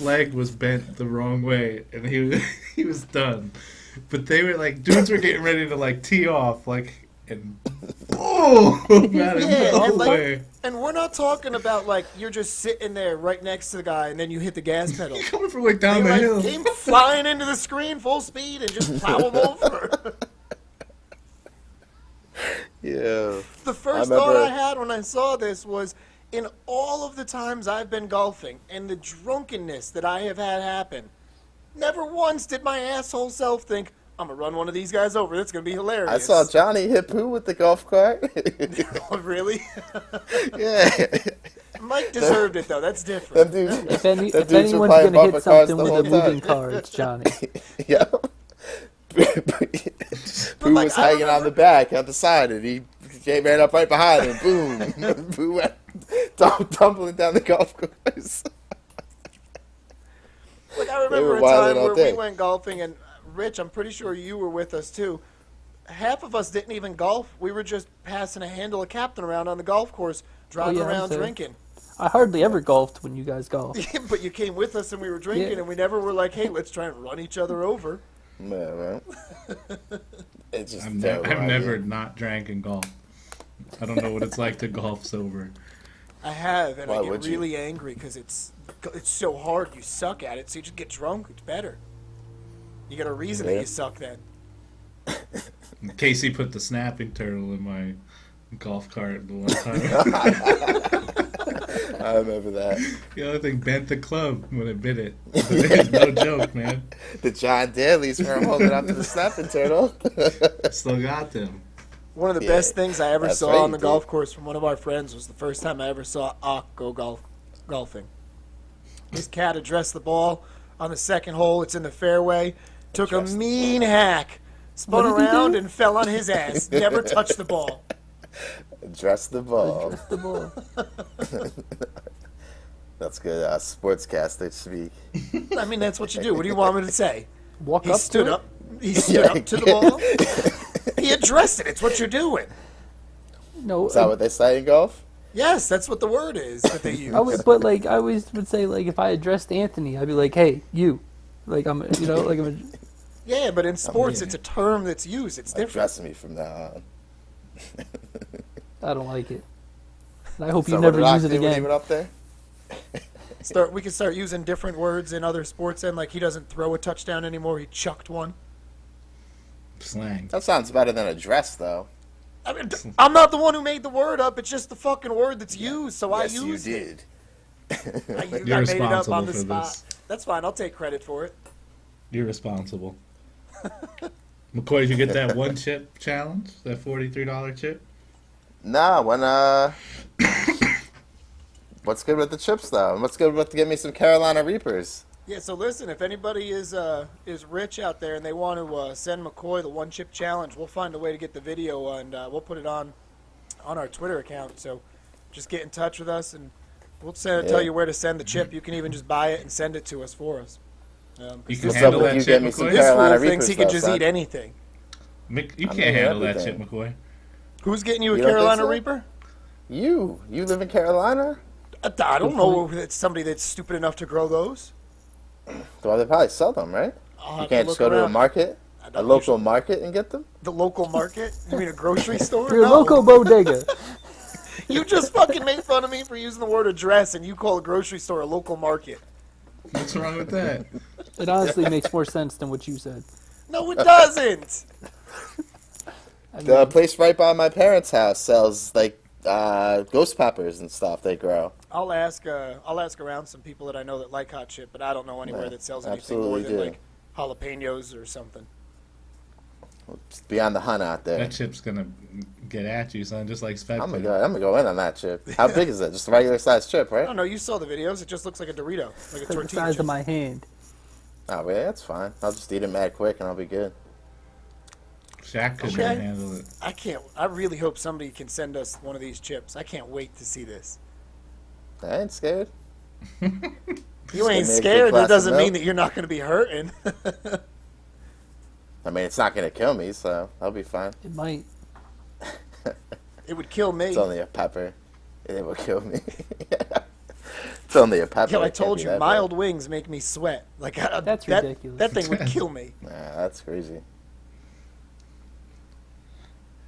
leg was bent the wrong way, and he was done. But they were like, dudes were getting ready to like tee off, like, and oh man, yeah, no and, like, way. and we're not talking about like you're just sitting there right next to the guy and then you hit the gas pedal. Coming from like They down the like hill. came flying into the screen full speed and just plow him over. Yeah. The first thought I had when I saw this was, in all of the times I've been golfing and the drunkenness that I have had happen, never once did my asshole self think, I'm going to run one of these guys over. That's going to be hilarious. I saw Johnny hit poo with the golf cart. Oh, really? Yeah. Mike deserved it, though. That's different. Them dudes, If, them if dudes were anyone's playing gonna hit bumper cars something the with whole a moving time. car, it's Johnny. Yeah. Pooh like, was I hanging on the back on the side, and he ran up right behind him. Boom. Pooh went tumbling down the golf course. Like, I They remember were a wilding time all where day. we went golfing, and Rich, I'm pretty sure you were with us, too. Half of us didn't even golf. We were just passing a handle of captain around on the golf course, driving yeah, I was around there. drinking. I hardly ever golfed when you guys golf. But you came with us and we were drinking, Yeah. and we never were like, hey, let's try and run each other over. Yeah, man. It's just I've terrible idea. never not drank and golf. I don't know what it's like to golf sober. I have, and Why I get would you? really angry because it's so hard. You suck at it, so you just get drunk. It's better. You got a reason that Yeah. you suck then. Casey put the snapping turtle in my golf cart the one time. I remember that. The other thing bent the club when it bit it. It's no joke, man. The John Daly's were holding up to the snapping turtle. Still got them. One of the Yeah, best things I ever that's saw right, on the you golf did. course from one of our friends was the first time I ever saw Ock go golfing. His cat addressed the ball on the second hole. It's in the fairway. Took a Addressed the mean hack. Spun What did he around do? and fell on his ass. Never touched the ball. Address the ball. Just the ball. That's good. Sportscaster speak. I mean, that's what you do. What do you want me to say? Walk He up stood to it? up. He stood up to the ball. He addressed it. It's what you're doing. No, Is that what they say in golf? Yes, that's what the word is that they use. I would, but like I always would say, like if I addressed Anthony, I'd be like, "Hey, you," like I'm, you know, like I'm. Yeah, but in sports, mean- it's a term that's used. It's different. Address me from now on. I don't like it. And I hope So you what never did I use it do when he again. went up there? We can start using different words in other sports. And like he doesn't throw a touchdown anymore. He chucked one. Slang. That sounds better than address, though. I mean, I'm not the one who made the word up. It's just the fucking word that's used. So Yes, I you used it. did. I You're made it up responsible on the for spot. this. That's fine. I'll take credit for it. You're responsible. McCoy, did you get that one chip challenge? That $43 chip? Nah, when what's good with the chips though? What's good with give me some Carolina Reapers? Yeah. So listen, if anybody is rich out there and they want to send McCoy the one chip challenge, we'll find a way to get the video and we'll put it on our Twitter account. So just get in touch with us and we'll tell you where to send the chip. You can even just buy it and send it to us for us. You can What's up handle with that you chip, getting me some McCoy? This Carolina fool thinks Reapers he can though, just son? eat anything. You I can't mean, handle that chip, everything. McCoy. Who's getting you a You don't think Carolina so? Reaper? You live in Carolina? I don't know if it's somebody that's stupid enough to grow those. Well, they probably sell them, right? I'll You have can't to just look go to a around. market, I a don't local market, and get them. The local market? You mean a grocery store? Your No. local bodega. You just fucking made fun of me for using the word address, and you call a grocery store a local market. What's wrong with that? It honestly makes more sense than what you said. No, it doesn't. I mean, The place right by my parents' house sells like ghost peppers and stuff they grow. I'll ask around some people that I know that like hot chip, but I don't know anywhere Yeah, that sells anything more absolutely than do. like jalapenos or something. Just be on the hunt out there. That chip's gonna get at you, son, just like Spectre. I'm gonna go in on that chip. How big is it? Just a regular sized chip, I right? don't know. You saw the videos. It just looks like a Dorito, like a It's the tortilla size chip. of my hand. Oh, well, yeah, that's fine. I'll just eat it mad quick and I'll be good. Shaq couldn't Okay. handle it. I can't. I really hope somebody can send us one of these chips. I can't wait to see this. I ain't scared. You Just ain't give me a good scared. glass That of doesn't milk. mean that you're not going to be hurting. I mean, it's not gonna kill me, so I'll be fine. It might. It would kill me. It's only a pepper. It will kill me. It's only a pepper. Yo, I It can't told be you, that mild wings make me sweat. Like That's that, ridiculous. That thing would kill me. bad. Nah, that's crazy.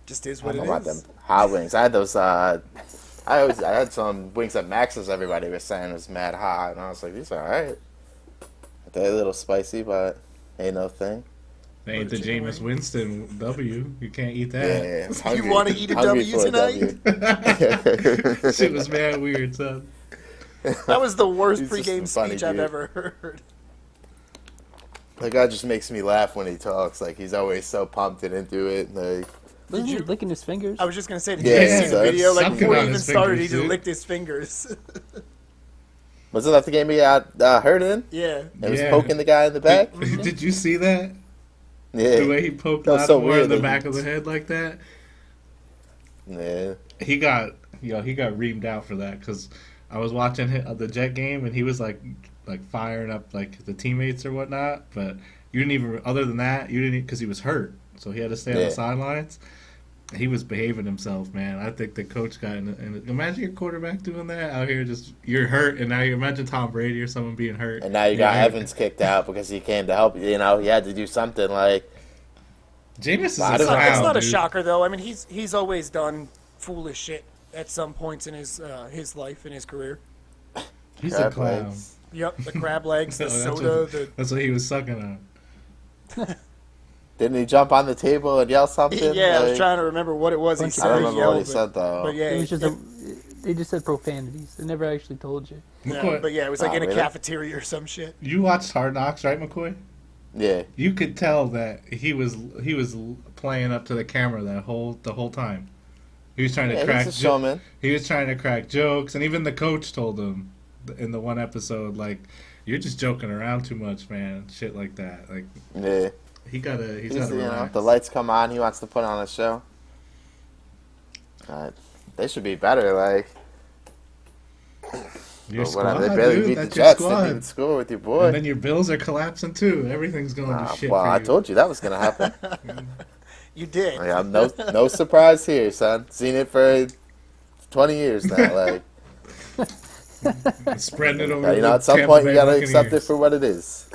Just is I what don't it know about is. them hot wings. I had those. I had some wings at Max's. Everybody was saying was mad hot, and I was like, these are alright. They're a little spicy, but ain't no thing. They ate the chicken Jameis wing. Winston W. You can't eat Yeah, that. yeah, I'm hungry. wanna eat a Hungry W for a tonight? W. Shit was mad weird, son. That was the worst He's just a pregame funny speech I've dude. ever heard. The guy just makes me laugh when he talks. Like he's always so pumped and into it. Like Wasn't he you- licking his fingers? I was just gonna say, did Yeah, you guys see so the video? it's Like sucking before he on even his started, fingers, he just dude. licked his fingers. wasn't that the game he got hurt in? Yeah. It was Yeah. poking the guy in the back. Did you see that? Yeah, The way he poked That was so Lattimore in weird the that back he- of the head like that? yeah. He got reamed out for that because I was watching the Jet game and he was like firing up like the teammates or whatnot, but you didn't even, other than that, you didn't, because he was hurt, so he had to stay on Yeah. the sidelines. He was behaving himself, man. I think the coach got in. Imagine your quarterback doing that out here. Just you're hurt, and now you imagine Tom Brady or someone being hurt, And now you got Yeah. Evans kicked out because he came to help. You know, he had to do something. Like Jameis is I a don't know. clown, It's not a dude. shocker though. I mean, he's always done foolish shit at some points in his life and his career. He's a crab clown. legs. Yep, the crab legs, the That's soda, what- the That's what he was sucking on. Didn't he jump on the table and yell something? yeah. I was Like, trying to remember what it was he Bunch of said. I don't He remember what he yelled, said though. but yeah, It was just they just said profanities. They never actually told you. yeah, McCoy, but yeah, it was like Oh, in a really? cafeteria or some shit. you watched Hard Knocks, right, McCoy? Yeah, You could tell that he was playing up to the camera the whole time. He was trying to yeah, crack. he's a showman. He was trying to crack jokes, and even the coach told him in the one episode, like, "You're just joking around too much, man." Shit like that. Like Yeah, he's got he's, to you know, relax. the lights come on. He wants to put on a show. They should be better. Like Your but squad, whatever, they barely dude. beat That's the your Jets. They squad. didn't score with your boy. And then your Bills are collapsing too. Everything's going to shit well, for you. I told you that was gonna happen. You did. Like, I'm no surprise here, son. Seen it for 20 years now. Like, Spreading it over. you know, the at some Tampa point Bay you gotta accept it Buccaneers. for what it is.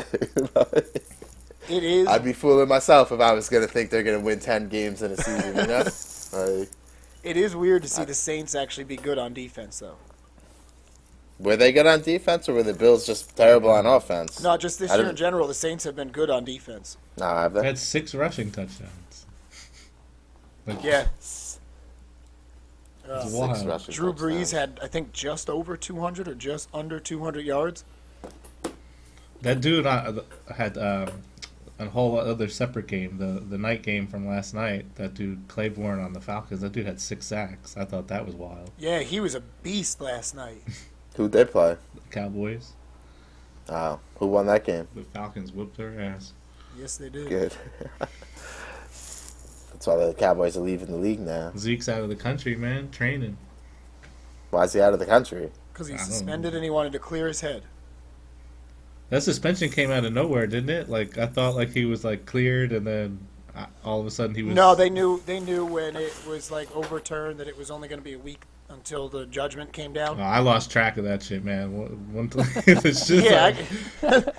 It is. I'd be fooling myself if I was gonna think they're gonna win 10 games in a season. You know, like, It is weird to see the Saints actually be good on defense, though. were they good on defense or were the Bills just terrible on offense? Not just this I year in didn't- general. The Saints have been good on defense. No, have They they? had 6 rushing touchdowns. Like, Yeah. it's Six wild. rushing Drew touchdowns. Brees had, I think, just over 200 or just under 200 yards. That dude had a whole other separate game, the night game from last night. That dude Claiborne on the Falcons. That dude had 6 sacks. I thought that was wild. Yeah, he was a beast last night. Who'd they play? Cowboys, Oh, who won that game? the Falcons whooped their ass. Yes, they did. Good. That's why the Cowboys are leaving the league now. Zeke's out of the country, man, training. Why is he out of the country? Because I he's don't suspended and he wanted to clear his head. That suspension came out of nowhere, didn't it? Like I thought, like he was like cleared, and then all of a sudden he was. No, they knew when it was like overturned that it was only going to be a week until the judgment came down. Oh, I lost track of that shit, man. It's just Yeah, like,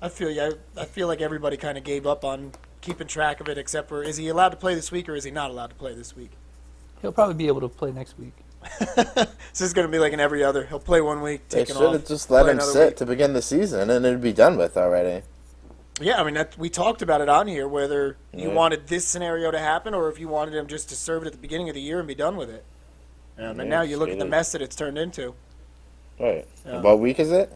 I feel you. I feel like everybody kind of gave up on keeping track of it, except for is he allowed to play this week or is he not allowed to play this week? He'll probably be able to play next week. This is going to be like in every other. He'll play 1 week, They take it should off. have just let play him another sit week. to begin the season and it'd be done with already. Yeah, I mean, we talked about it on here, whether you Yeah. wanted this scenario to happen or if you wanted him just to serve it at the beginning of the year and be done with it. And Yeah, now you look at the straight up. mess that it's turned into. Right. Yeah. What week is it?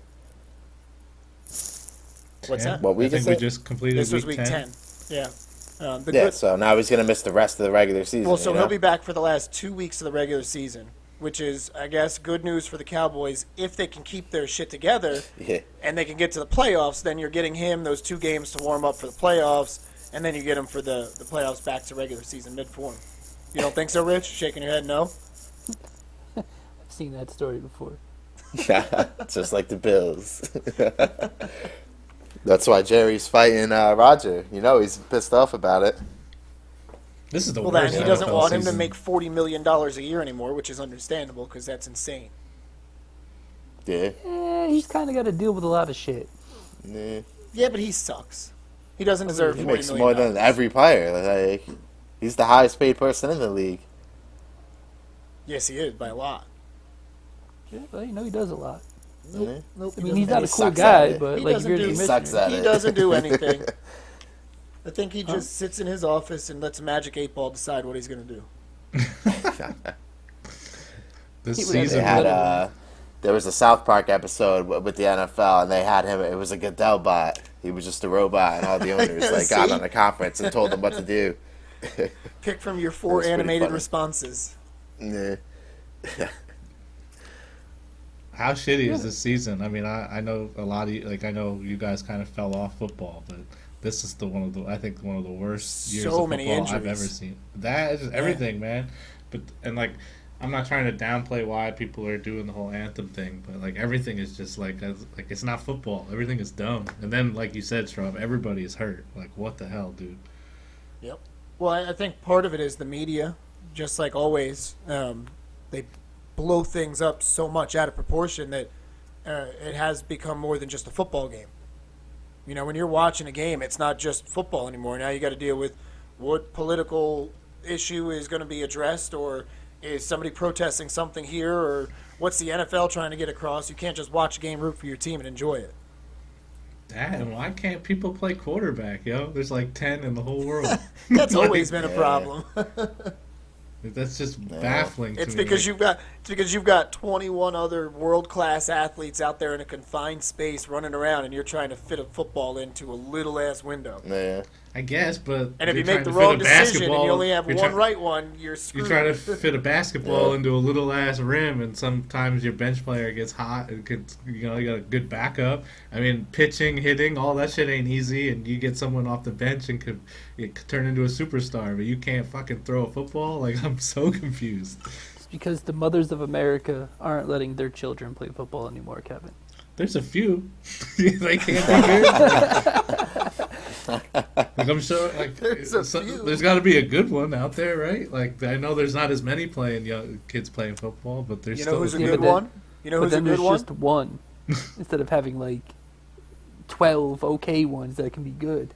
What's that? What week I think is we it? just completed This was week week 10. 10. Yeah. The Yeah, good, so now he's gonna miss the rest of the regular season. well, so you know? he'll be back for the last 2 weeks of the regular season, which is, I guess, good news for the Cowboys if they can keep their shit together Yeah. and they can get to the playoffs. Then you're getting him those 2 games to warm up for the playoffs, and then you get him for the playoffs back to regular season mid-form. You don't think so, Rich? Shaking your head, no? I've seen that story before. Just like the Bills. That's why Jerry's fighting Roger. You know, he's pissed off about it. This is the Well, then worst. he doesn't NFL want him to season. make $40 million a year anymore, which is understandable because that's insane. Yeah. He's kind of got to deal with a lot of shit. Yeah. Yeah, but he sucks. He doesn't deserve He $40 makes million. more than every player. Like, he's the highest paid person in the league. Yes, he is, by a lot. Yeah, well, he does a lot. Mhm. Nope, I he mean, he's doesn't. not he a cool sucks at guy, it. but He like if doesn't you're do- the he sucks commissioner, at He it. doesn't do anything. I think he just sits in his office and lets Magic 8 Ball decide what he's going to do. This He would- They season. had there was a South Park episode with the NFL, and they had him. It was a Goodell bot. He was just a robot, and all the owners like got See? on a conference and told him what to do. Pick from your 4 That's pretty animated funny. responses. Yeah. How shitty is this season? I mean, I know a lot of you, like I know you guys kind of fell off football, but this is one of the worst years So of many football I've injuries. ever seen. That is just everything, man. But and like I'm not trying to downplay why people are doing the whole anthem thing, but like everything is just like it's not football. Everything is dumb. And then like you said, Straub, everybody is hurt. Like what the hell, dude? Yep. Well, I think part of it is the media, just like always. They blow things up so much out of proportion that it has become more than just a football game. You know, when you're watching a game, it's not just football anymore. Now you got to deal with what political issue is going to be addressed, or is somebody protesting something here, or what's the NFL trying to get across. You can't just watch a game, root for your team, and enjoy it. That and why can't people play quarterback, yo? There's like 10 in the whole world. That's Like, always been a problem. That's just baffling. It's to me. because you've got 21 other world-class athletes out there in a confined space running around, and you're trying to fit a football into a little ass window. Yeah. I guess, but And if you you're make the trying to fit wrong a decision and basketball- you only have you're one try- right one, you're screwed. You try to fit a basketball Yeah. into a little ass rim, and sometimes your bench player gets hot. It could, you got a good backup. I mean, pitching, hitting, all that shit ain't easy. And you get someone off the bench and it could turn into a superstar, but you can't fucking throw a football. Like I'm so confused. It's because the mothers of America aren't letting their children play football anymore, Kevin. There's a few. They can't be good. Like I'm sure, like There's a few. there's got to be a good one out there, right? Like I know there's not as many kids playing football, but there's You know still who's a Yeah, good but then- one? You know But who's a then good there's one? just one instead of having like 12 okay ones that can be good.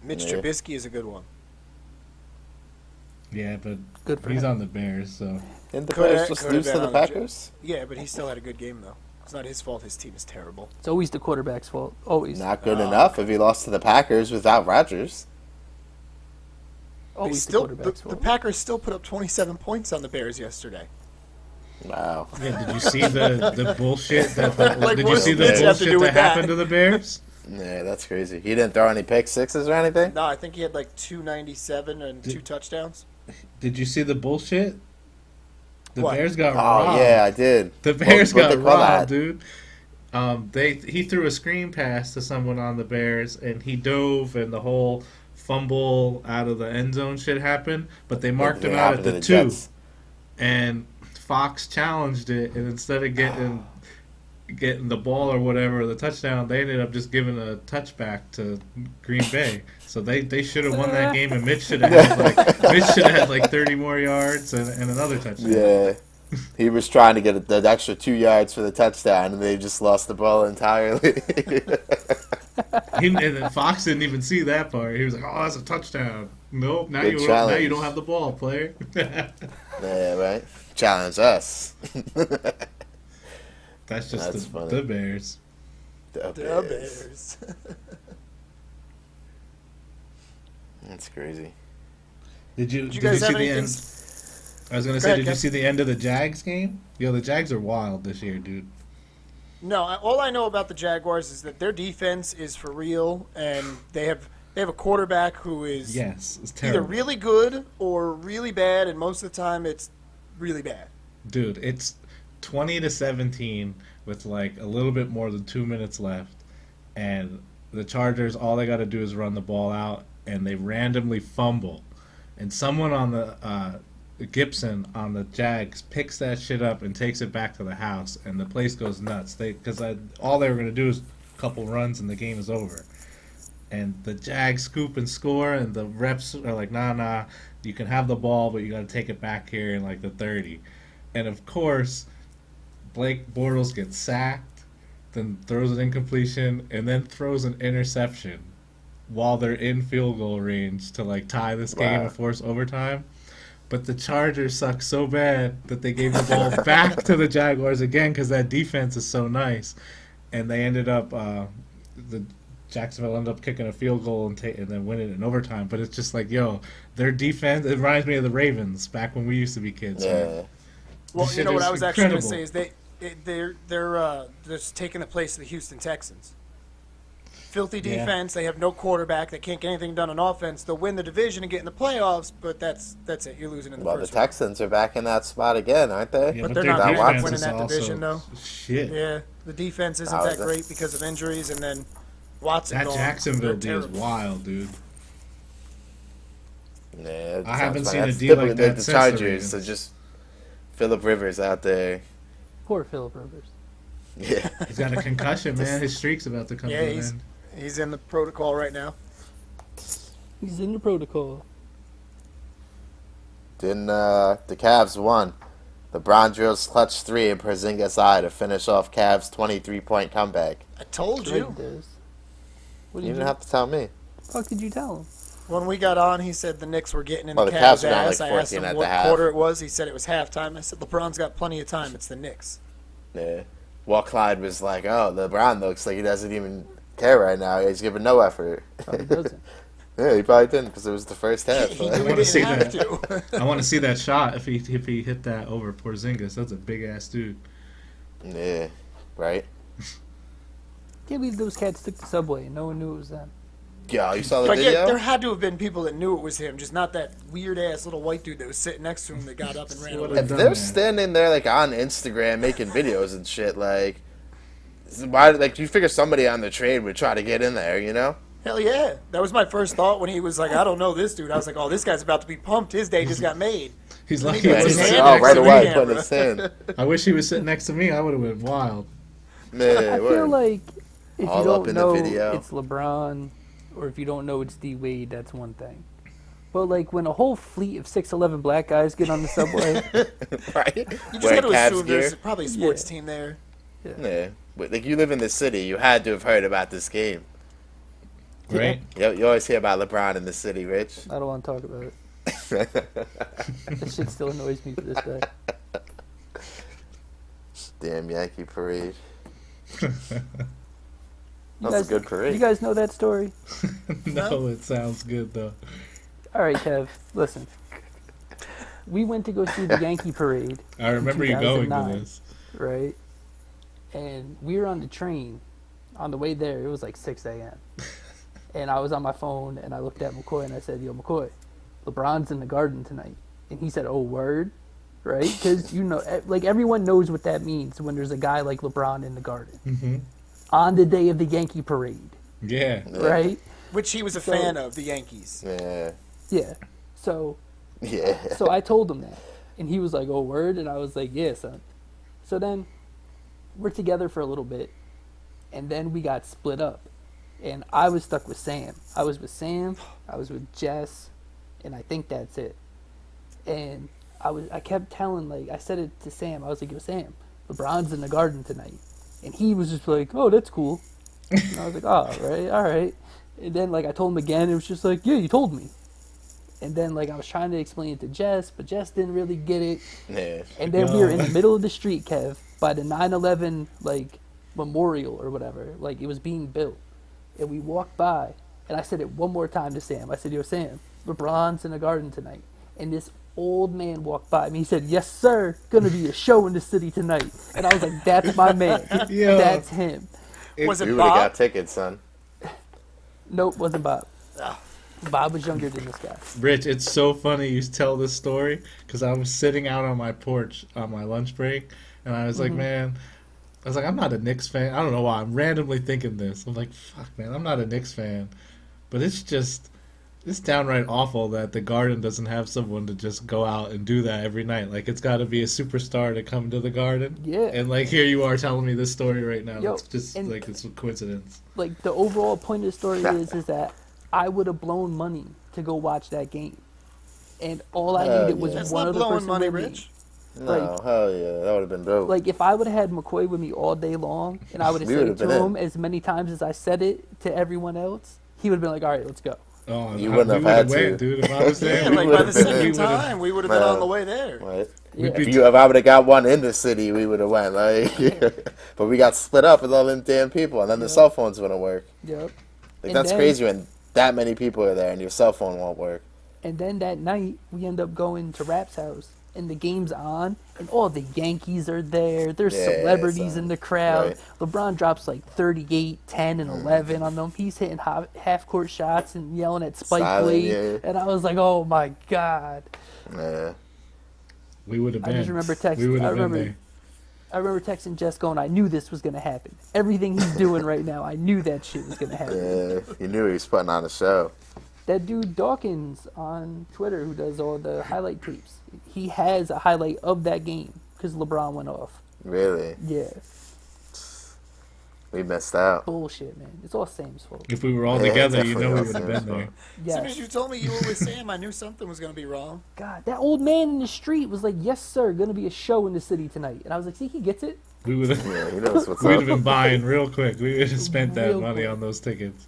Mitch Yeah. Trubisky is a good one. yeah, but Good for he's him. on the Bears, so Didn't the Coulda- Bears just coulda lose to been the on the Packers? Yeah, but he still had a good game though. It's not his fault. His team is terrible. It's always the quarterback's fault. Always. Not good enough if he lost to the Packers without Rodgers. They Always the still, quarterback's the fault. Packers still put up 27 points on the Bears yesterday. Wow. yeah. Did you see the bullshit that Like, did what you does see the Mitch have to do bullshit with that happened that? to the Bears? Yeah, that's crazy. He didn't throw any pick sixes or anything? No, I think he had like 297 and 2 touchdowns. Did you see the bullshit? The What? Bears got Oh, robbed. yeah, I did. The Bears What got they call robbed, that? dude. He threw a screen pass to someone on the Bears, and he dove, and the whole fumble out of the end zone shit happened. But they marked It him out happened at to the 2, Jets. and Fox challenged it, and instead of getting the ball or whatever, the touchdown, they ended up just giving a touchback to Green Bay. So they should have won that game, and Mitch should have had like 30 more yards and another touchdown. Yeah. He was trying to get the extra 2 yards for the touchdown, and they just lost the ball entirely. And then Fox didn't even see that part. He was like, "Oh, that's a touchdown." Nope. Now Good you challenge. don't have the ball, player. Yeah, right? Challenge us. That's just That's funny. the Bears. The The Bears. Bears. That's crazy. Did you Did you guys see have the anything? end? I was gonna Go say, ahead, did you Kev. see the end of the Jags game? Yo, the Jags are wild this year, dude. No, all I know about the Jaguars is that their defense is for real, and they have They have a quarterback who is Yes, it's either terrible. really good or really bad, and most of the time it's really bad. Dude, it's 20-17 with like a little bit more than 2 minutes left, and the Chargers, all they got to do is run the ball out, and they randomly fumble, and someone on the Gibson on the Jags picks that shit up and takes it back to the house, and the place goes nuts. All they were gonna do is a couple runs, and the game is over. And the Jags scoop and score, and the reps are like, nah, you can have the ball, but you got to take it back here in like the 30. And of course, Blake Bortles gets sacked, then throws an incompletion, and then throws an interception while they're in field goal range to like tie this game Wow. and force overtime. But the Chargers suck so bad that they gave the ball back to the Jaguars again because that defense is so nice. And they ended up, the Jacksonville ended up kicking a field goal and then winning it in overtime. But it's just like, yo, their defense, it reminds me of the Ravens back when we used to be kids. Yeah. Man. Well, This you know shit what is I was actually going to incredible. say is they're just taking the place of the Houston Texans. Filthy Yeah. defense. They have no quarterback. They can't get anything done on offense. They'll win the division and get in the playoffs, but that's it. You're losing in the Well, the first round. Texans are back in that spot again, aren't they? Yeah, But they're their not good defense at winning is that also division, though. Shit. Yeah, the defense isn't Oh, that is it? great because of injuries, and then Watson That gone. Jacksonville They're D is terrible. wild, dude. Yeah, it I haven't sounds seen fun. a That's D like typically that the since the Chargers. Ravens. So just Philip Rivers out there. Poor Philip Rivers. Yeah. He's got a concussion, man. His streak's about to come Yeah, to an he's end. he's in the protocol right now. He's in the protocol. Then the Cavs won. LeBron drills clutch 3 in Porzingis' eye to finish off Cavs' 23-point comeback. I told Drake you. does. What You did didn't have to tell me. the fuck did you tell him? When we got on, he said the Knicks were getting in Well, the the Cavs Cavs' were down, ass. like, I asked 14 him at what the half. quarter it was. He said it was halftime. I said LeBron's got plenty of time. It's the Knicks. Yeah. Well, Clyde was like, oh, LeBron looks like he doesn't even care right now. He's giving no effort. Probably doesn't. Yeah, he probably didn't because it was the first half. He but- knew he wanna see didn't have that. to. I want to see that shot if he hit that over Porzingis. That's a big ass dude. Yeah, right? Can't believe those cats took the subway and no one knew it was them. Yeah, you saw the But video? yeah, there had to have been people that knew it was him, just not that weird ass little white dude that was sitting next to him that got up and ran What away. If done they're that. standing there like on Instagram making videos and shit, like, why? Like, you figure somebody on the train would try to get in there, you know? Hell yeah. That was my first thought when he was like, I don't know this dude. I was like, oh, this guy's about to be pumped. His day just got made. He's He lucky. puts Yeah, his he's hand like, oh, next right to the away, camera. putting his hand. I wish he was sitting next to me. I would have went wild. Man, I feel word. like if All you up don't in the know video. it's LeBron, or if you don't know it's D Wade, that's one thing. But like when a whole fleet of 6'11" black guys get on the subway, right? You just Wearing got to Cavs assume gear. there's probably a sports Yeah. team there. Yeah. But, like, you live in the city. You had to have heard about this game. Right? You always hear about LeBron in the city, Rich. I don't want to talk about it. That shit still annoys me to this day. Damn Yankee parade. You That's guys, a good parade. You guys know that story? No, it sounds good though. All right, Kev, listen. We went to go see the Yankee parade, I remember you going to 2009. this. right? And we were on the train. On the way there, it was like 6 a.m. And I was on my phone, and I looked at McCoy, and I said, yo, McCoy, LeBron's in the Garden tonight. And he said, oh, word? Right? Because, you know, like, everyone knows what that means when there's a guy like LeBron in the Garden. Mhm. On the day of the Yankee parade, Yeah. right? Which he was a So- fan of, the Yankees. Yeah. Yeah. So Yeah. So I told him that. And he was like, oh, word? And I was like, yeah, son. So then we're together for a little bit. And then we got split up. And I was stuck with Sam. I was with Sam. I was with Jess. And I think that's it. And I kept telling, like, I said it to Sam. I was like, yo, Sam, LeBron's in the Garden tonight. And he was just like, oh, that's cool. And I was like, oh, all right. And then, like, I told him again. It was just like, yeah, you told me. And then, like, I was trying to explain it to Jess, but Jess didn't really get it. Yeah. And then we were in the middle of the street, Kev, by the 9/11, like, memorial or whatever. Like, it was being built. And we walked by, and I said it one more time to Sam. I said, yo, Sam, LeBron's in the Garden tonight. And this old man walked by me. He said, yes, sir, gonna be a show in the city tonight. And I was like, that's my man. Yo. That's him. Was it You would have Bob? got tickets, son. Nope, wasn't Bob. Bob was younger than this guy. Rich, it's so funny you tell this story because I was sitting out on my porch on my lunch break, and I was like, man, I was like, I'm not a Knicks fan. I don't know why. I'm randomly thinking this. I'm like, fuck, man, I'm not a Knicks fan. But it's downright awful that the Garden doesn't have someone to just go out and do that every night. Like, it's got to be a superstar to come to the Garden. Yeah. And, like, here you are telling me this story right now. Yo, It's just, and- like, it's a coincidence. Like, the overall point of the story is that I would have blown money to go watch that game. And all I needed was yeah. That's one not other blowing person money, with me. Rich. No, Like- hell yeah, that would have been dope. Like, if I would have had McCoy with me all day long, and I would have We said would've it to been him in. as many times as I said it to everyone else, he would have been like, all right, let's go. Oh, You we wouldn't have would've had went, to. dude. If I was there, Yeah, we like by the would've been second in. we would've- time, we would have been Man. on the way there. Right? Yeah. If I would have got one in the city, we would have went. Like, but we got split up with all them damn people, and then the cell phones wouldn't work. Yep. Like And that's then- crazy when that many people are there and your cell phone won't work. And then that night, we end up going to Rap's house, and the game's on, and all the Yankees are there. There's Yeah, celebrities son. in the crowd. Right. LeBron drops like 38, 10, and 11 on them. He's hitting half-court shots and yelling at Spike Silent, Lee. yeah. And I was like, oh, my God. Yeah. we would have I been. just remember texting- We would I have been remember- there. I remember texting Jess going, I knew this was going to happen. Everything he's doing right now, I knew that shit was going to happen. Yeah, you knew he was putting on a show. That dude Dawkins on Twitter who does all the highlight tapes, he has a highlight of that game because LeBron went off. Really, Yeah. we missed out. Bullshit, man. It's all Sam's fault. If we were all Yeah, together, you definitely know we all would have Sam's been there. As soon Yeah. as you told me you were with Sam, I knew something was going to be wrong. God, that old man in the street was like, yes, sir, gonna be a show in the city tonight. And I was like, see, he gets it. We would have. Yeah, he knows what's We'd have up. been buying real quick. We would have spent that Real money quick. on those tickets.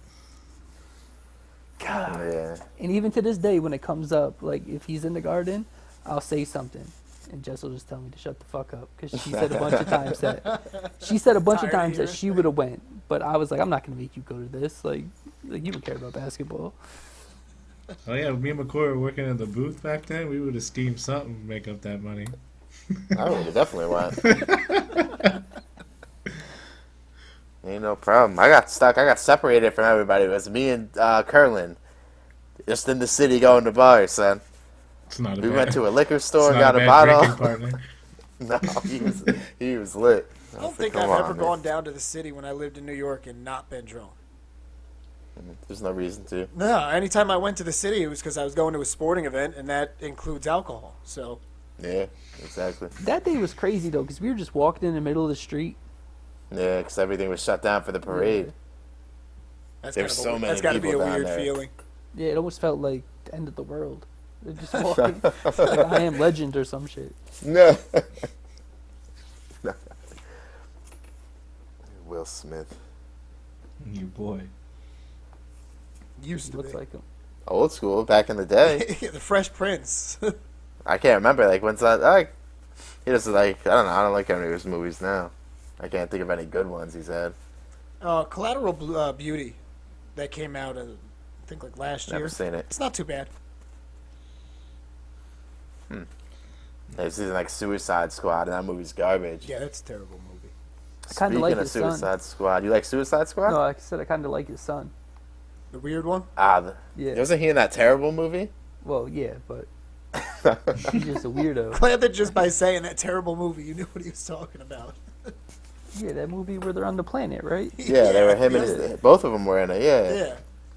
God. Yeah, And even to this day, when it comes up, like, if he's in the Garden, I'll say something. And Jess will just tell me to shut the fuck up. Because she said a bunch of times Tired of that hearing she would have went. But I was like, I'm not going to make you go to this. Like you don't care about basketball. Oh yeah, me and McCoy were working in the booth back then. We would have schemed something to make up that money. I would have definitely went. Ain't no problem. I got stuck. I got separated from everybody. It was me and Curlin, just in the city going to bars, son. It's not a We bad, went to a liquor it's store and not got a bad bottle. drinking partner. No, he was lit. I don't said, think "Come I've on, ever man." gone down to the city when I lived in New York and not been drunk. There's no reason to. No, anytime I went to the city, it was because I was going to a sporting event, and that includes alcohol. So, Yeah, exactly. That day was crazy, though, because we were just walking in the middle of the street. Yeah, because everything was shut down for the parade. that's There's kind so of many that's got to be a people down weird there. feeling. Yeah, it almost felt like the end of the world. They're just walking like I Am Legend or some shit. No. Will Smith. You boy. Used to Looks be. like him. Old school, back in the day. The Fresh Prince. I can't remember, like, when's that? Like, he just, like, I don't know. I don't like any of his movies now. I can't think of any good ones he's had. Collateral Beauty, that came out, I think, like last Never year. seen it. It's not too bad. He's in, like, Suicide Squad, and that movie's garbage. Yeah, that's a terrible movie. I kind of Speaking like of his son. Suicide Squad, you like Suicide Squad? No, like I said, I kind of like his son. The weird one. Yeah. Wasn't he in that terrible movie? Well, yeah, but he's just a weirdo. Glad that just by saying that terrible movie, you knew what he was talking about. Yeah, that movie where they're on the planet, right? Yeah, they were him and his, both of them were in it. Yeah. Yeah.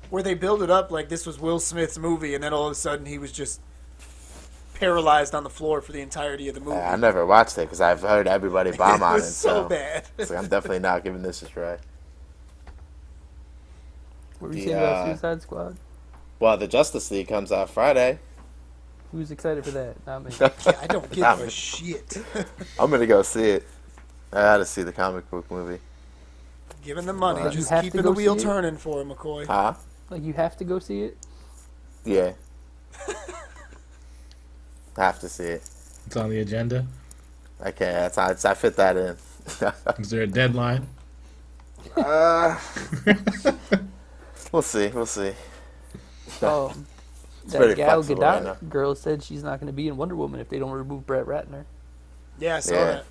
Where they build it up like this was Will Smith's movie, and then all of a sudden he was just paralyzed on the floor for the entirety of the movie. I never watched it because I've heard everybody bomb it on it. was so bad. It's like, I'm definitely not giving this a try. What were you The, saying about Suicide Squad? Well, the Justice League comes out Friday. Who's excited for that? Not me. Yeah, I don't give a shit. I'm gonna go see it. I had to see the comic book movie. Giving the money, You just have to keeping go the wheel see it? turning for him, McCoy. Huh? Like, you have to go see it? Yeah. Have to see it. It's on the agenda. I can't. I fit that in. Is there a deadline? We'll see. We'll see. That very Gal flexible right Gadot girl said she's not going to be in Wonder Woman if they don't remove Brett Ratner. Yeah, I saw Yeah. that.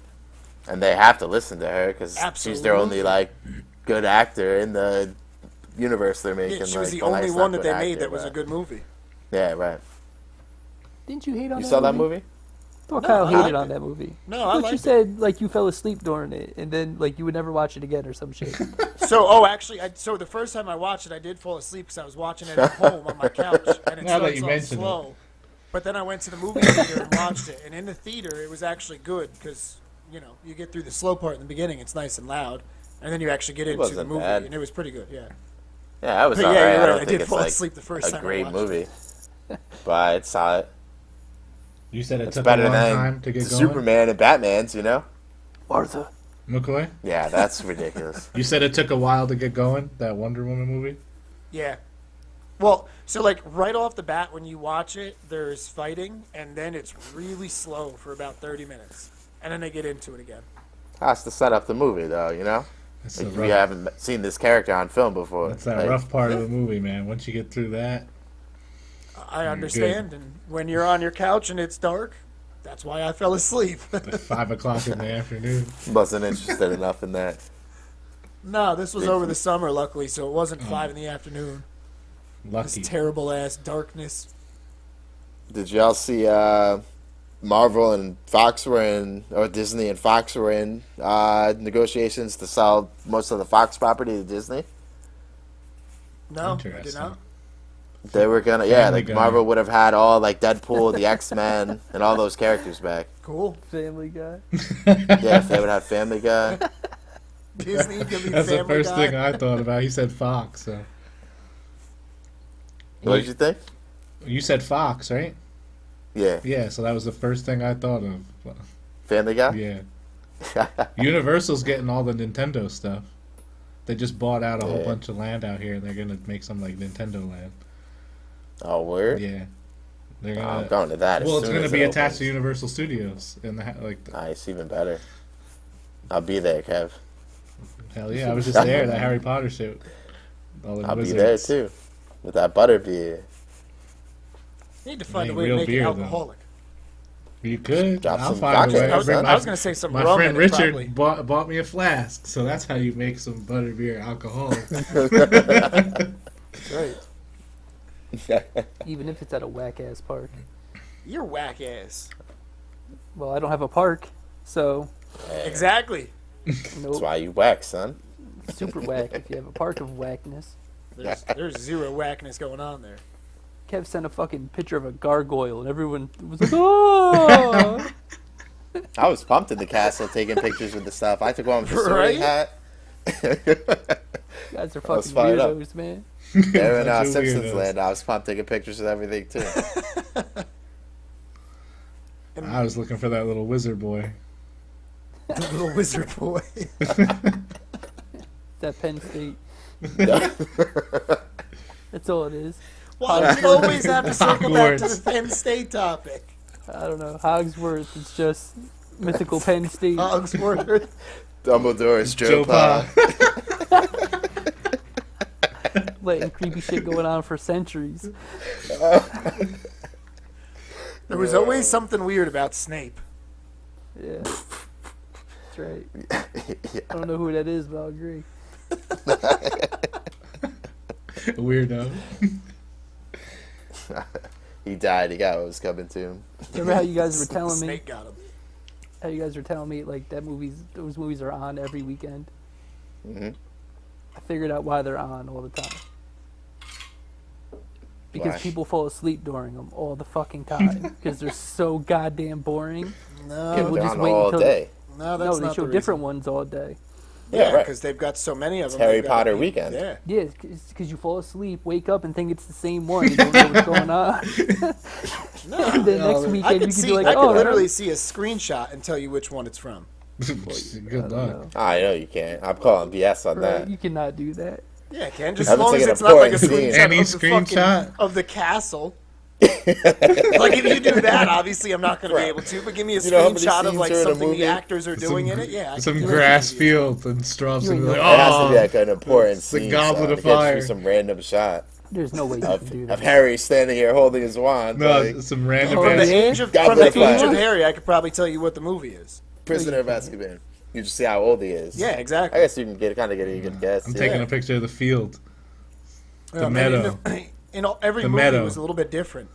And they have to listen to her because she's their Absolutely. only like good actor in the universe they're making. Yeah, she was like, the only next one that not they good made actor, that was a but- good movie. Yeah, right. Didn't you hate on You that saw that movie? movie? I thought No, Kyle I hated liked on it. that movie. No, I I thought you liked it. said like you fell asleep during it, and then like you would never watch it again or some shit. So, actually, so the first time I watched it, I did fall asleep because I was watching it at home on my couch, and it Now that starts you all mention it. slow. But then I went to the movie theater and watched it, and in the theater, it was actually good because you get through the slow part in the beginning, it's nice and loud, and then you actually get into the wasn't movie, bad. and it was pretty good. Yeah. Yeah, that was But alright. yeah, you're I right. don't I think did it's fall like asleep the first a time I great watched movie, but it's solid. You said it It's took a better long than time to get the going. Superman and Batman's. Martha. McCoy? Yeah, that's ridiculous. You said it took a while to get going. That Wonder Woman movie. Yeah. Well, so like right off the bat when you watch it, there's fighting, and then it's really slow for about 30 minutes, and then they get into it again. Has to set up the movie, though. That's Like, the if you rough. haven't seen this character on film before. That's that like, rough part of the movie, man. Once you get through that, I understand, and when you're on your couch and it's dark, that's why I fell asleep. at 5 o'clock in the afternoon. Wasn't interested enough in that. No, this was over the summer, luckily, so it wasn't 5 in the afternoon. This Lucky. terrible ass darkness. Did y'all see Marvel and Fox were in, or Disney and Fox were in negotiations to sell most of the Fox property to Disney? No, I did Interesting. not. They were gonna, yeah, Family like Guy. Marvel would have had all like Deadpool, the X-Men, and all those characters back. Cool. Family Guy. Yeah, if they would have Family Guy. Disney, give me That's the Family first Guy. thing I thought about. He said Fox, so What did you think? you said Fox, right? Yeah, Yeah, so that was the first thing I thought of. Family Guy. Yeah. Universal's getting all the Nintendo stuff. They just bought out a whole Yeah. bunch of land out here, and they're gonna make some like Nintendo land. Oh, word. Yeah, they're Oh, gonna. I'm going to that. well, as it's soon gonna as be it attached to opens. Universal Studios, and Nice, even better. I'll be there, Kev. hell yeah, I was just there. That Harry Potter shit. All the I'll wizards. be there too, with that butterbeer. Need to find a Ain't way to real make it beer, though. alcoholic. You could. Drop I'll some find a vodka. way. I was, Bring I was going to say some my rum friend in it, Richard probably. bought me a flask, so that's how you make some butterbeer alcoholic. Right. Even if it's at a whack ass park. You're whack ass. Well, I don't have a park, so Exactly. That's nope. why you whack, son. Super whack if you have a park of whackness. There's zero whackness going on there. Kev sent a fucking picture of a gargoyle, and everyone was like, "Oh!" I was pumped in the castle taking pictures with the stuff. I took one with the Right? sorting hat. You guys are I was fucking fired up. weirdos, man. There in Bunch of Simpsons weirdos. Land, I was pumped taking pictures of everything too. I was looking for that little wizard boy. The little wizard boy. That Penn State. That's all it is. Why do we always have to circle back to Hogwarts. the Penn State topic? I don't know. Hogsworth is just mythical Penn State. Hogsworth. Dumbledore's Joe Joe Pa. Letting creepy shit going on for centuries. There was always something weird about Snape. Yeah. That's right. I don't know who that is, but I'll agree. Weirdo. He died. He got what was coming to him. Remember how you guys were telling me? Snake got him. How you guys were telling me like those movies are on every weekend. Mhm. I figured out why they're on all the time. Because Why? people fall asleep during them all the fucking time because they're so goddamn boring. No, People They're just on wait all until day. no, that's no, they not show the different reason. ones all day. Yeah, Yeah, right. because they've got so many of them. Harry they've gotta Potter be- weekend. Yeah. Yeah, because you fall asleep, wake up, and think it's the same one. You don't know what's going on. And then next I weekend can you can see. be like, I oh, can literally right. see a screenshot and tell you which one it's from. I Good don't luck. know. I know you can't. I'm calling BS on Right, that. you cannot do that. Yeah, Ken. Just I as haven't long as taken a it's not like a point scene. screenshot Any of the screenshot? fucking, of the castle. Like if you do that, obviously I'm not going to be Right. able to. But give me a You know how many screenshot of scenes like are in a something movie? the actors are doing in it. Yeah, I Some can do it. grass field and straws You and ain't like, no- It has to be oh, like an important it's the scene. Goblet son. of It can't just Fire. be some random shot There's no way you can do of that. Harry standing here holding his wand. no, like, some random Oh, From the ass. yeah. age of Goblet from the of age Fire. of Harry, I could probably tell you what the movie is. Prisoner of Azkaban. You just see how old he is. Yeah, I exactly. guess you can kind of get a good guess. I'm yeah. taking a picture of the field. The man, meadow. Every The movie meadow. was a little bit different,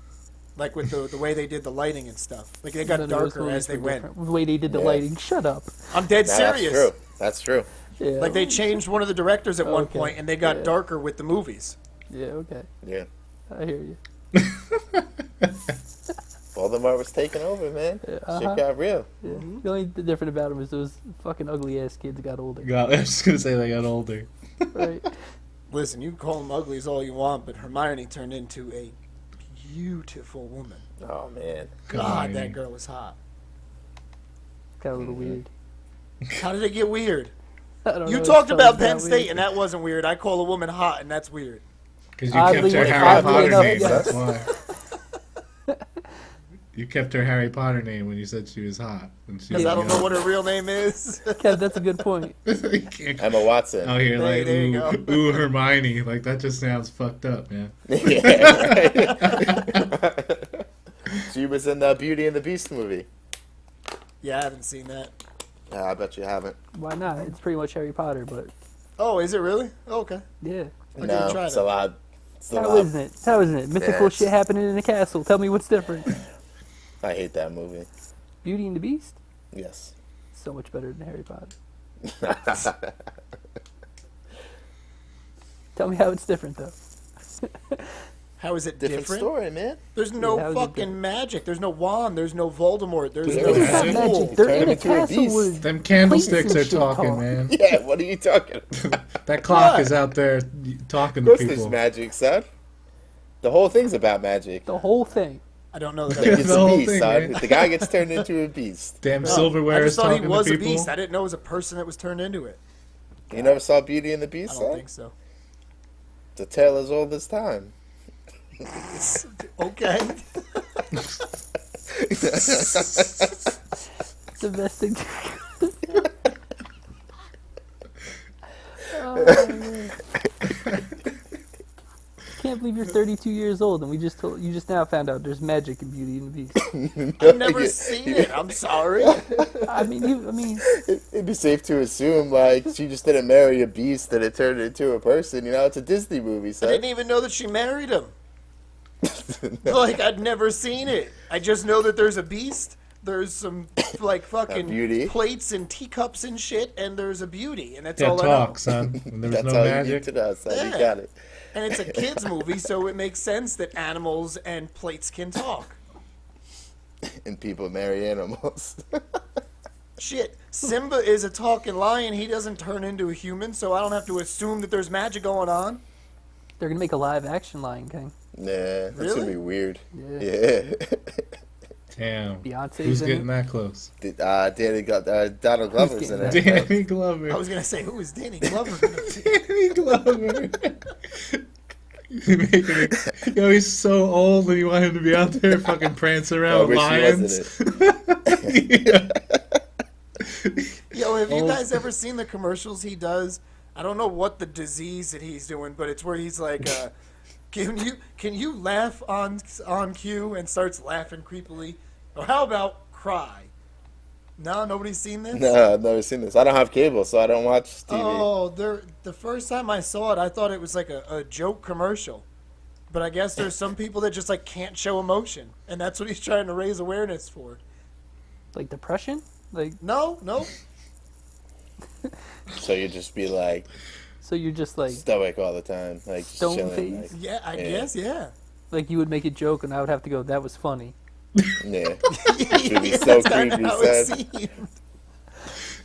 like with the way they did the lighting and stuff. Like they got None of those darker movies as they were went. different. The way they did the Yeah. lighting. Shut up. I'm dead Nah, serious. That's true. That's true. Yeah. Like they changed one of the directors at one Okay. point, and they got Yeah. darker with the movies. Yeah. Okay. Yeah. I hear you. Voldemort was taking over, man. Uh-huh. Shit got real. Yeah. The only thing different about him is those fucking ugly ass kids got older. God, I was just gonna say they got older. Right. Listen, you can call them uglies all you want, but Hermione turned into a beautiful woman. Oh man. God, Hermione. that girl was hot. Got a little weird. How did it get weird? I don't know, You it talked felt about that Penn weird. State, and that wasn't weird. I call a woman hot, and that's weird. Because you Oddly- kept her Harry oddly Potter enough, name. yes. That's why. You kept her Harry Potter name when you said she was hot. Because I don't know what her real name is. Kev, that's a good point. You can't Emma Watson. out here like, There you ooh, go. ooh, Hermione. Like, that just sounds fucked up, man. Yeah, right. She was in the Beauty and the Beast movie. Yeah, I haven't seen that. I bet you haven't. Why not? It's pretty much Harry Potter, but Oh, is it really? Oh, okay. yeah. I'll No, try it's that. a lot. It's a How lot. isn't it? How isn't it? Mythical Yes. shit happening in a castle. Tell me what's different. I hate that movie. Beauty and the Beast? Yes. So much better than Harry Potter. Tell me how it's different, though. How is it Different different? story, man. There's no Yeah, how is it fucking different? magic. There's no wand. There's no Voldemort. There's There no is It's not magic. fool. magic. They're Turn in him a into a castle beast. with Them candlesticks Please are and shit talking, talk. man. Yeah, what are you talking about? That clock What? is out there talking Of to course there's people. magic, son. The whole thing's about magic. the whole thing. I don't know that. Like, it's The a whole beast, thing, son. man. The guy gets turned into a beast. Damn I silverware is just thought he talking was to a people. beast. I didn't know it was a person that was turned into it. You never saw Beauty and the I Beast, don't son? think so. The tale as old as time. Okay. It's the best thing. Can't believe you're 32 years old and you just now found out there's magic in Beauty and the Beast. I've never seen it. I'm sorry. I mean, It'd be safe to assume, like, she just didn't marry a beast and it turned into a person. You know, it's a Disney movie, I son. didn't even know that she married him. Like, I'd never seen it. I just know that there's a beast. There's some, like, fucking beauty. plates and teacups and shit, and there's a beauty, and that's Yeah, all talk, son. And there was That's no all you need magic. to know, son. You Yeah. got it. I know. And it's a kid's movie, so it makes sense that animals and plates can talk. And people marry animals. Shit, Simba is a talking lion. He doesn't turn into a human, so I don't have to assume that there's magic going on. they're gonna make a live action Lion King. Nah, that's Really? gonna be weird. Yeah. Yeah. Damn. Beyonce's Who's in getting it. that close? Donald Glover's in it. getting Danny Glover. I was gonna say, who is Danny Glover gonna be? Danny Glover. Making it, yo, he's so old, and you want him to be out there fucking prancing I around with wish he lions. wasn't it. Yeah. Yo, have you Old- guys ever seen the commercials he does? I don't know what the disease that he's doing, but it's where he's like, can you laugh on cue, and starts laughing creepily, or how about cry? No, nobody's seen this. No, I've never seen this. I don't have cable, so I don't watch TV. Oh, the first time I saw it, I thought it was like a joke commercial. But I guess there's some people that just like can't show emotion, and that's what he's trying to raise awareness for. Like depression? Like No, So you just be like so you're just like stoic all the time, like just Stone chilling. face. yeah, I Yeah. guess, yeah. like you would make a joke and I would have to go, that was funny. Yeah. Yeah, be so that's kinda creepy, how it son. seemed.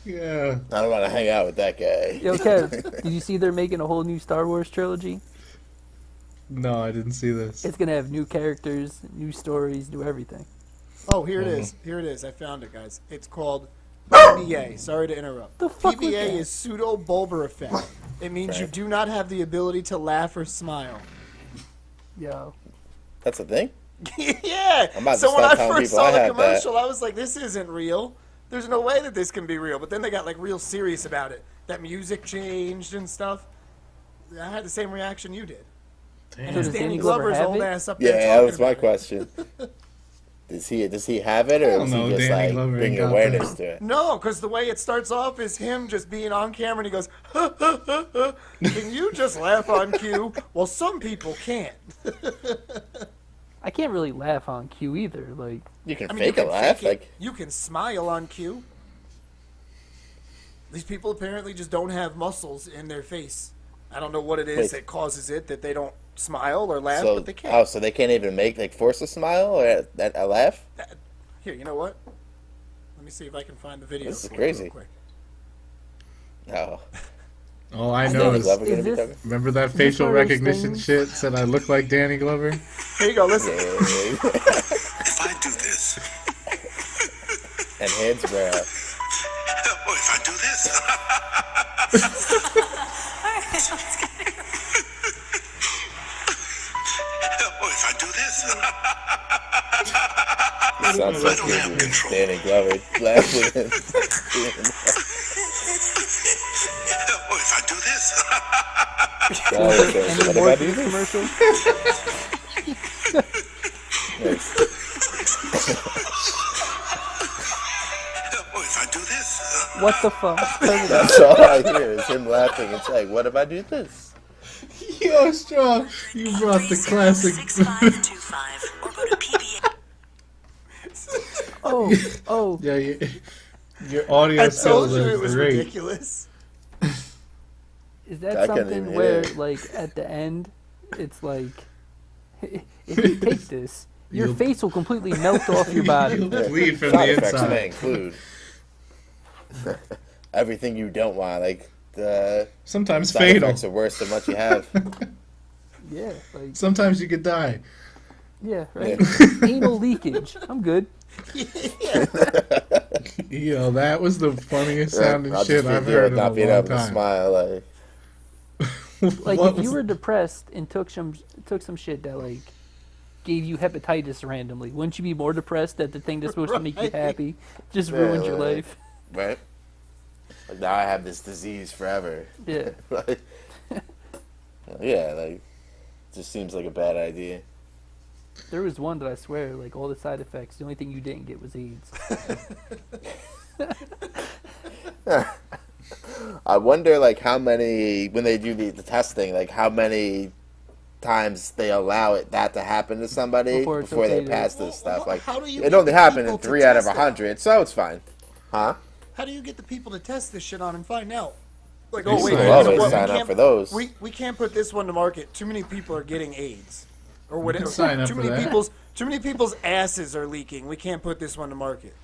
Yeah. I don't want to hang out with that guy. Yo, Kev, did you see they're making a whole new Star Wars trilogy? No, I didn't see this. It's gonna have new characters, new stories, new everything. Oh, here it is. Here it is. I found it, guys. It's called PBA. Sorry to interrupt. The fuck was PBA that? is pseudo bulbar effect. It means you Right. do not have the ability to laugh or smile. Yo, That's a thing. Yeah. I'm about to So when start I telling first people I saw the have that. commercial, I was like, "This isn't real. There's no way that this can be real." But then they got like real serious about it. That music changed and stuff. I had the same reaction you did. And So it's does Danny Danny Glover Glover's have old it? ass up there. Yeah, that talking was my about it. question. Does he have it, or I don't is know, he just Danny like Glover ain't bringing got awareness that. to it? No, because the way it starts off is him just being on camera and he goes, ha, ha, ha, ha. Can you just laugh on cue? Well, some people can't. I can't really laugh on cue either. Like, You can I mean, you fake a can laugh, fake it. like You can smile on cue. These people apparently just don't have muscles in their face. I don't know what it is Wait. that causes it, that they don't smile or laugh, so. but they can't. Oh, so they can't even make like force a smile or a laugh? Here, you know what? Let me see if I can find the video. This is for you crazy. real quick. No. All I Is know Danny this- is, Glover gonna is be this- talking? remember that this facial one of those recognition things- shit said I look like Danny Glover? Here you go, listen. If I do this, And hands brow. oh, if I do this, oh, if I do this, It sounds like you're Danny Glover laughing. oh, if I do this, Oh, okay. any What more if for I do this this? commercial? Yes. oh, if I do this, What the fuck? Turn it up. That's all I hear is him laughing and saying, "What if I do this?" Yo, Strong, you brought the classic. 6525 or go to PBA. Oh, Yeah, your audio I told skills you are it was great. ridiculous. is that I couldn't something even where, hear. like, at the end, it's like, if you take this, your You'll- face will completely melt off your body. You'll bleed from Side the effects may inside. include everything you don't want. Like the Sometimes side fatal. effects are worse than what you have. Yeah, like, Sometimes you could die. yeah, right? Anal leakage. I'm good. Yo, that was the funniest sounding I'll shit just I've be here heard in a not being long able to time. smile. Like Like, What if you was- were depressed and took some shit that, like, gave you hepatitis randomly, wouldn't you be more depressed that the thing that's supposed to make you Right. happy just ruined your right. life? right. Like now I have this disease forever. Yeah. Like, yeah, like just seems like a bad idea. There was one that I swear, like, all the side effects, the only thing you didn't get was AIDS. I wonder, like, how many when they do the testing, like, how many times they allow that to happen to somebody Before before, it's okay they to- pass this stuff. Like, How do you it get only the happened people in to 3 out of test it? 100, so it's fine. Huh? How do you get the people to test this shit on and find out? Like, They oh wait, sign you up. know Always what, we sign up can't- for those. We can't put this one to market. Too many people are getting AIDS, or whatever. sign up too for many that. too many people's asses are leaking. We can't put this one to market.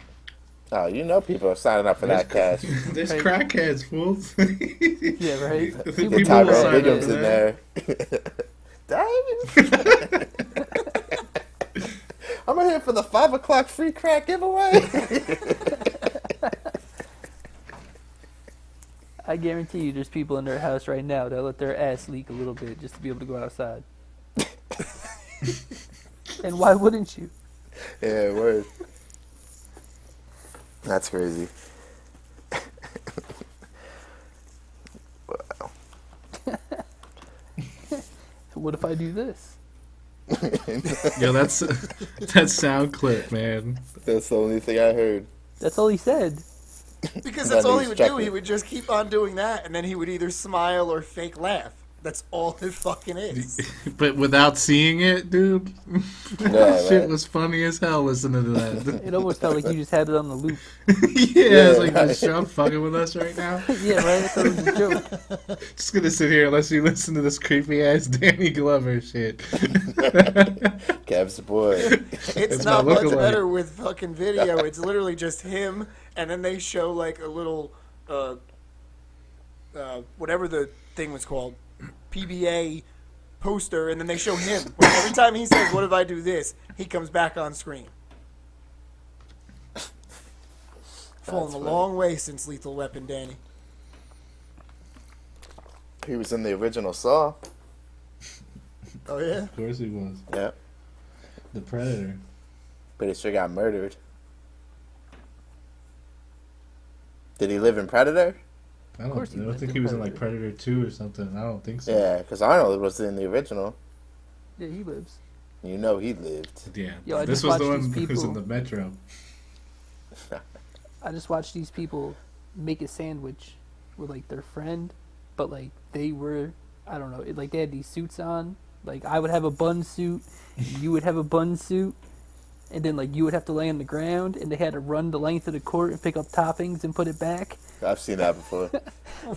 Oh, you know people are signing up for that cash. There's Right. crackheads, fools. Yeah, right? The People people Tyrone will sign up Biggums for in that. there. Damn. I'm here for the 5 o'clock free crack giveaway. I guarantee you there's people in their house right now that let their ass leak a little bit just to be able to go outside. And why wouldn't you? Yeah, word. That's crazy. Wow. What if I do this? Yo, that's that sound clip, man. That's the only thing I heard. That's all he said. Because That that's all he needs would do. checking. He would just keep on doing that, and then he would either smile or fake laugh. That's all it fucking is. But without seeing it, dude, Yeah, shit right. was funny as hell listening to that. It almost felt like you just had it on the loop. Yeah, it's like, right. is Sean fucking with us right now? Yeah, right? I thought it was a joke. Just gonna sit here unless you listen to this creepy ass Danny Glover shit. Kev's boy. It's my not much lookalike. better with fucking video. It's literally just him, and then they show like a little, whatever the thing was called, PBA poster, and then they show him. Every time he says, "What if I do this?" he comes back on screen. Fallen a funny. long way since Lethal Weapon, Danny. He was in the original Saw. Oh yeah. Of course he was. Yeah. The Predator. Pretty sure got murdered. Did he live in Predator? I course he don't lived think in he was in like Predator. Predator 2 or something. I don't think so. Yeah, because Arnold was in the original. Yeah, he lives. You know he lived. Yeah, Yo, I this just was the watched one these who's in people- the metro. I just watched these people make a sandwich with like their friend, but like they were, I don't know, like they had these suits on. Like I would have a bun suit, you would have a bun suit, and then like you would have to lay on the ground, and they had to run the length of the court and pick up toppings and put it back. I've seen that before.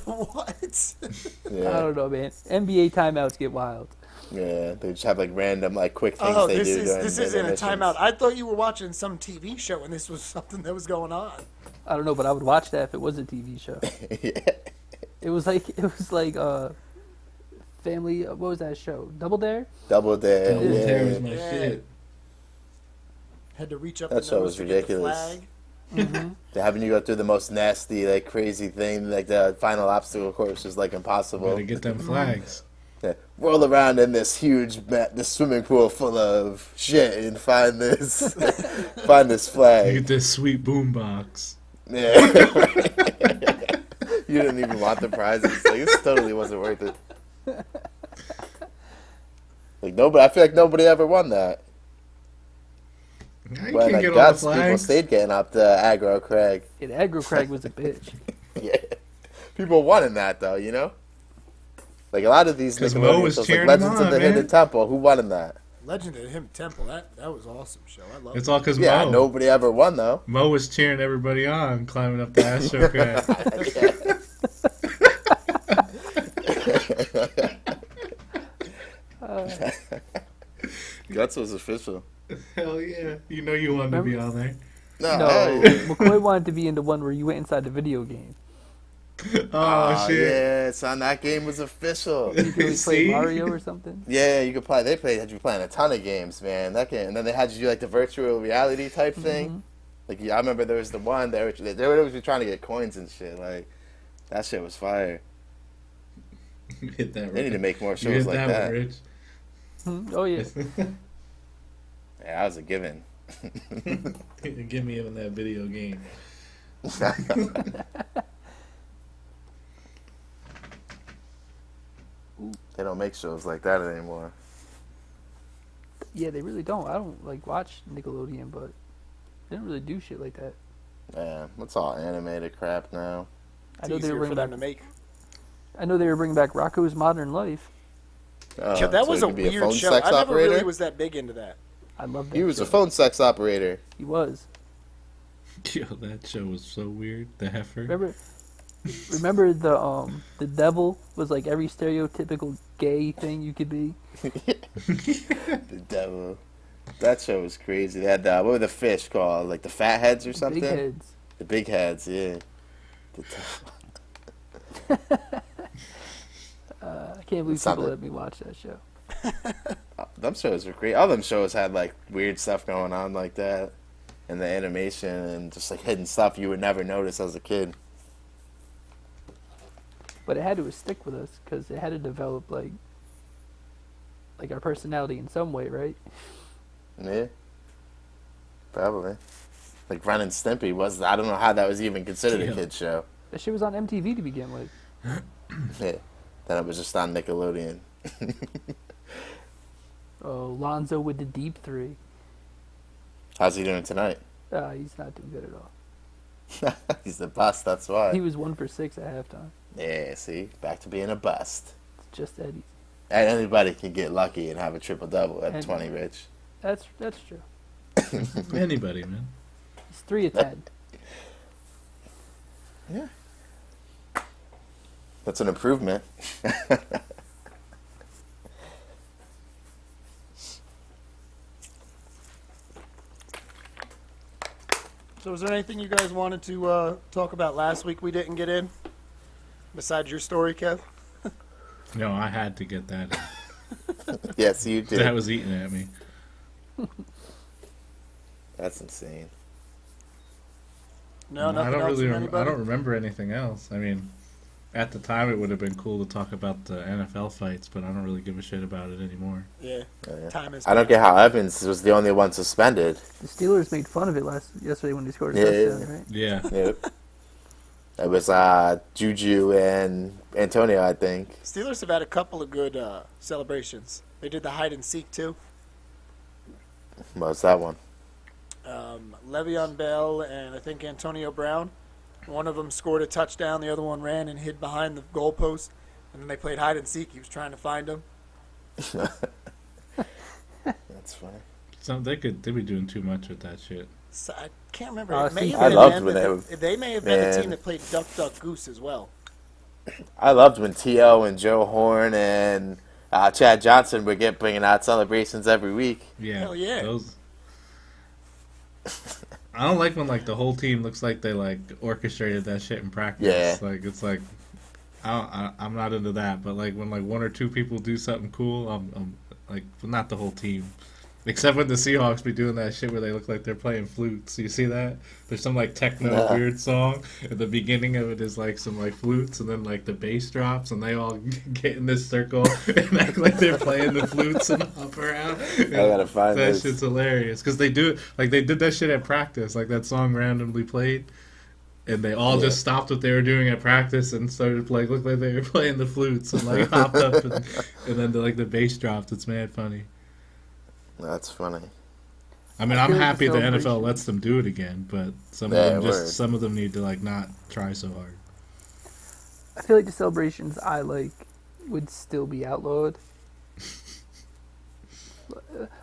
What? I Yeah, don't know, man. NBA timeouts get wild. yeah. They just have like random like quick things Oh, they this do. is during this the isn't a intermissions. timeout. I thought you were watching some TV show and this was something that was going on. I don't know, but I would watch that if it was a TV show. Yeah. It was like family. What was that show? Double Dare. Double Dare. Double yeah. Dare was my Yeah. shit. Had to reach up That the show nose was to get the ridiculous. flag. They're having you go through the most nasty, like crazy thing, like the final obstacle course is like impossible. Gotta get them flags. Yeah. Roll around in this huge this swimming pool full of shit and find this find this You flag. get this sweet boom box. Yeah. You didn't even want the prizes. Like this totally wasn't worth it. Like nobody, I feel like nobody ever won that. Now you When can't like get all the God's people flags. stayed getting up to Aggro Craig. Yeah, Aggro Crag was a bitch. Yeah. People won in that though, you know? Like a lot of these 'Cause Nickelodeon Mo was shows, like cheering Legends them of the on, Hidden man. Temple, who won in that? Legend of Him Temple. That was an awesome show. I love It's it. all because Yeah, Mo. nobody ever won though. Mo was cheering everybody on, climbing up the Astro Crag. Guts was official. Hell yeah. You know you wanted to be on there. No, No, hey. McCoy wanted to be in the one where you went inside the video game. Oh, Oh, shit. yeah, son, that game was official. You could play See? Mario or something. Yeah, you could play. Had you playing a ton of games, man. That game, and then they had you do like the virtual reality type thing. Like I remember there was the one they would always be trying to get coins and shit. Like that shit was fire. You hit that They need to make more You shows hit like that that. one, Rich. Oh yeah. Yeah, that was a given. Give me even that video game. They don't make shows like that anymore. Yeah, they really don't. I don't like watch Nickelodeon, but they don't really do shit like that. Yeah, it's all animated crap now. I It's know they easier were for bringing them back. to make. I know they were bringing back Rocco's Modern Life. Yeah, that so was he a could be weird phone show. sex I never operator? really was that big into that. I love that. He was show. a phone sex operator. He was. Yo, that show was so weird. The heifer. Remember the devil was like every stereotypical gay thing you could be. The devil. That show was crazy. They had what were the fish called? Like the fat heads or something? Big heads. The big heads, yeah. The I can't believe Sounded- people let me watch that show. them shows were great. All them shows had like weird stuff going on like that, and the animation and just like hidden stuff you would never notice as a kid. But it had to stick with us because it had to develop like our personality in some way, right? Yeah, probably. Like Ren and Stimpy was. I don't know how that was even considered Yeah. a kid show. That shit was on MTV to begin with. Yeah, then it was just on Nickelodeon. Oh, Lonzo with the deep three. How's he doing tonight? He's not doing good at all. He's the bust. That's why. He was 1 for 6 at halftime. Yeah, see, back to being a bust. It's just Eddie. And anybody can get lucky and have a triple double at And- 20, Rich. That's true. Anybody, man. He's 3 of 10. That's an improvement. So, was there anything you guys wanted to talk about last week we didn't get in? Besides your story, Kev? No, I had to get that. Yes, you did. That was eating at me. That's insane. No, I nothing don't else really. from I anybody? don't remember anything else. I mean, at the time it would have been cool to talk about the NFL fights, but I don't really give a shit about it anymore. Yeah, Yeah. time is. I don't get how Evans was the only one suspended. The Steelers made fun of it yesterday when they scored a Yeah. touchdown, right? Yeah. Yep. It was Juju and Antonio, I think. Steelers have had a couple of good celebrations. They did the hide and seek too. What's that one? Le'Veon Bell and I think Antonio Brown. One of them scored a touchdown. The other one ran and hid behind the goalpost. And then they played hide and seek. He was trying to find him. That's funny. They be doing too much with that shit. So I can't remember. Oh, It may see, have I been loved them, when but they were- they may have been the Man. team that played Duck Duck Goose as well. I loved when T.O. and Joe Horn and Chad Johnson would get bringing out celebrations every week. Yeah. Hell yeah. Those. I don't like when like the whole team looks like they like orchestrated that shit in practice. Yeah. Like it's like, I'm not into that. But like when like one or two people do something cool, I'm like not the whole team. Except when the Seahawks be doing that shit where they look like they're playing flutes. You see that? There's some like techno Nah. weird song. At the beginning of it is like some like flutes, and then like the bass drops, and they all get in this circle and act like they're playing the flutes and hop around. I gotta find that this. shit's hilarious because they do it like they did that shit at practice. Like that song randomly played, and they all just stopped what they were doing at practice and started playing. Looked like they were playing the flutes and like hopped up, and then the bass dropped. It's mad funny. That's funny. I mean, I I'm feel like happy the the NFL celebration- lets them do it again, but some Yeah, of them word. some of them need to like not try so hard. I feel like the celebrations I like would still be outlawed.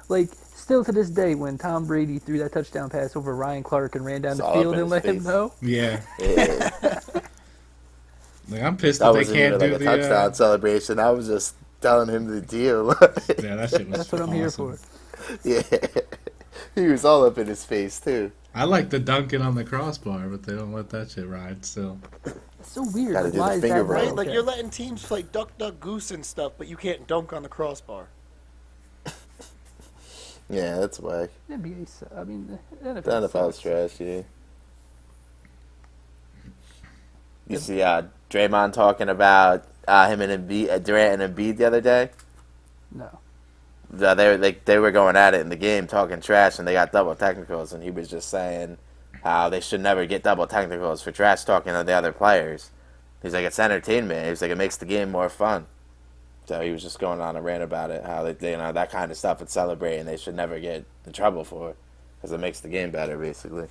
Like, still to this day, when Tom Brady threw that touchdown pass over Ryan Clark and ran down It's the all up field in and his let him face. know, Yeah, Yeah. like I'm pissed That that they wasn't can't even do like a the. touchdown celebration. I was just telling him the deal. Yeah, that shit was. that's what I'm here awesome. for. Yeah. He was all up in his face, too. I like the dunking on the crossbar, but they don't let that shit ride still. It's so weird. Gotta Like, do the why is finger that roll. Right? not Like okay? you're letting teams play Duck Duck Goose and stuff, but you can't dunk on the crossbar. Yeah, that's why. NBA, I mean, the NFL. The NFL's sucks. trash, yeah. You see Draymond talking about him and Embiid, Durant and Embiid the other day? No. They were going at it in the game, talking trash, and they got double technicals, and he was just saying how they should never get double technicals for trash talking to the other players. He's like, it's entertainment. He's like, it makes the game more fun. So he was just going on a rant about it, how they that kind of stuff and celebrating they should never get in trouble for, because it makes the game better, basically.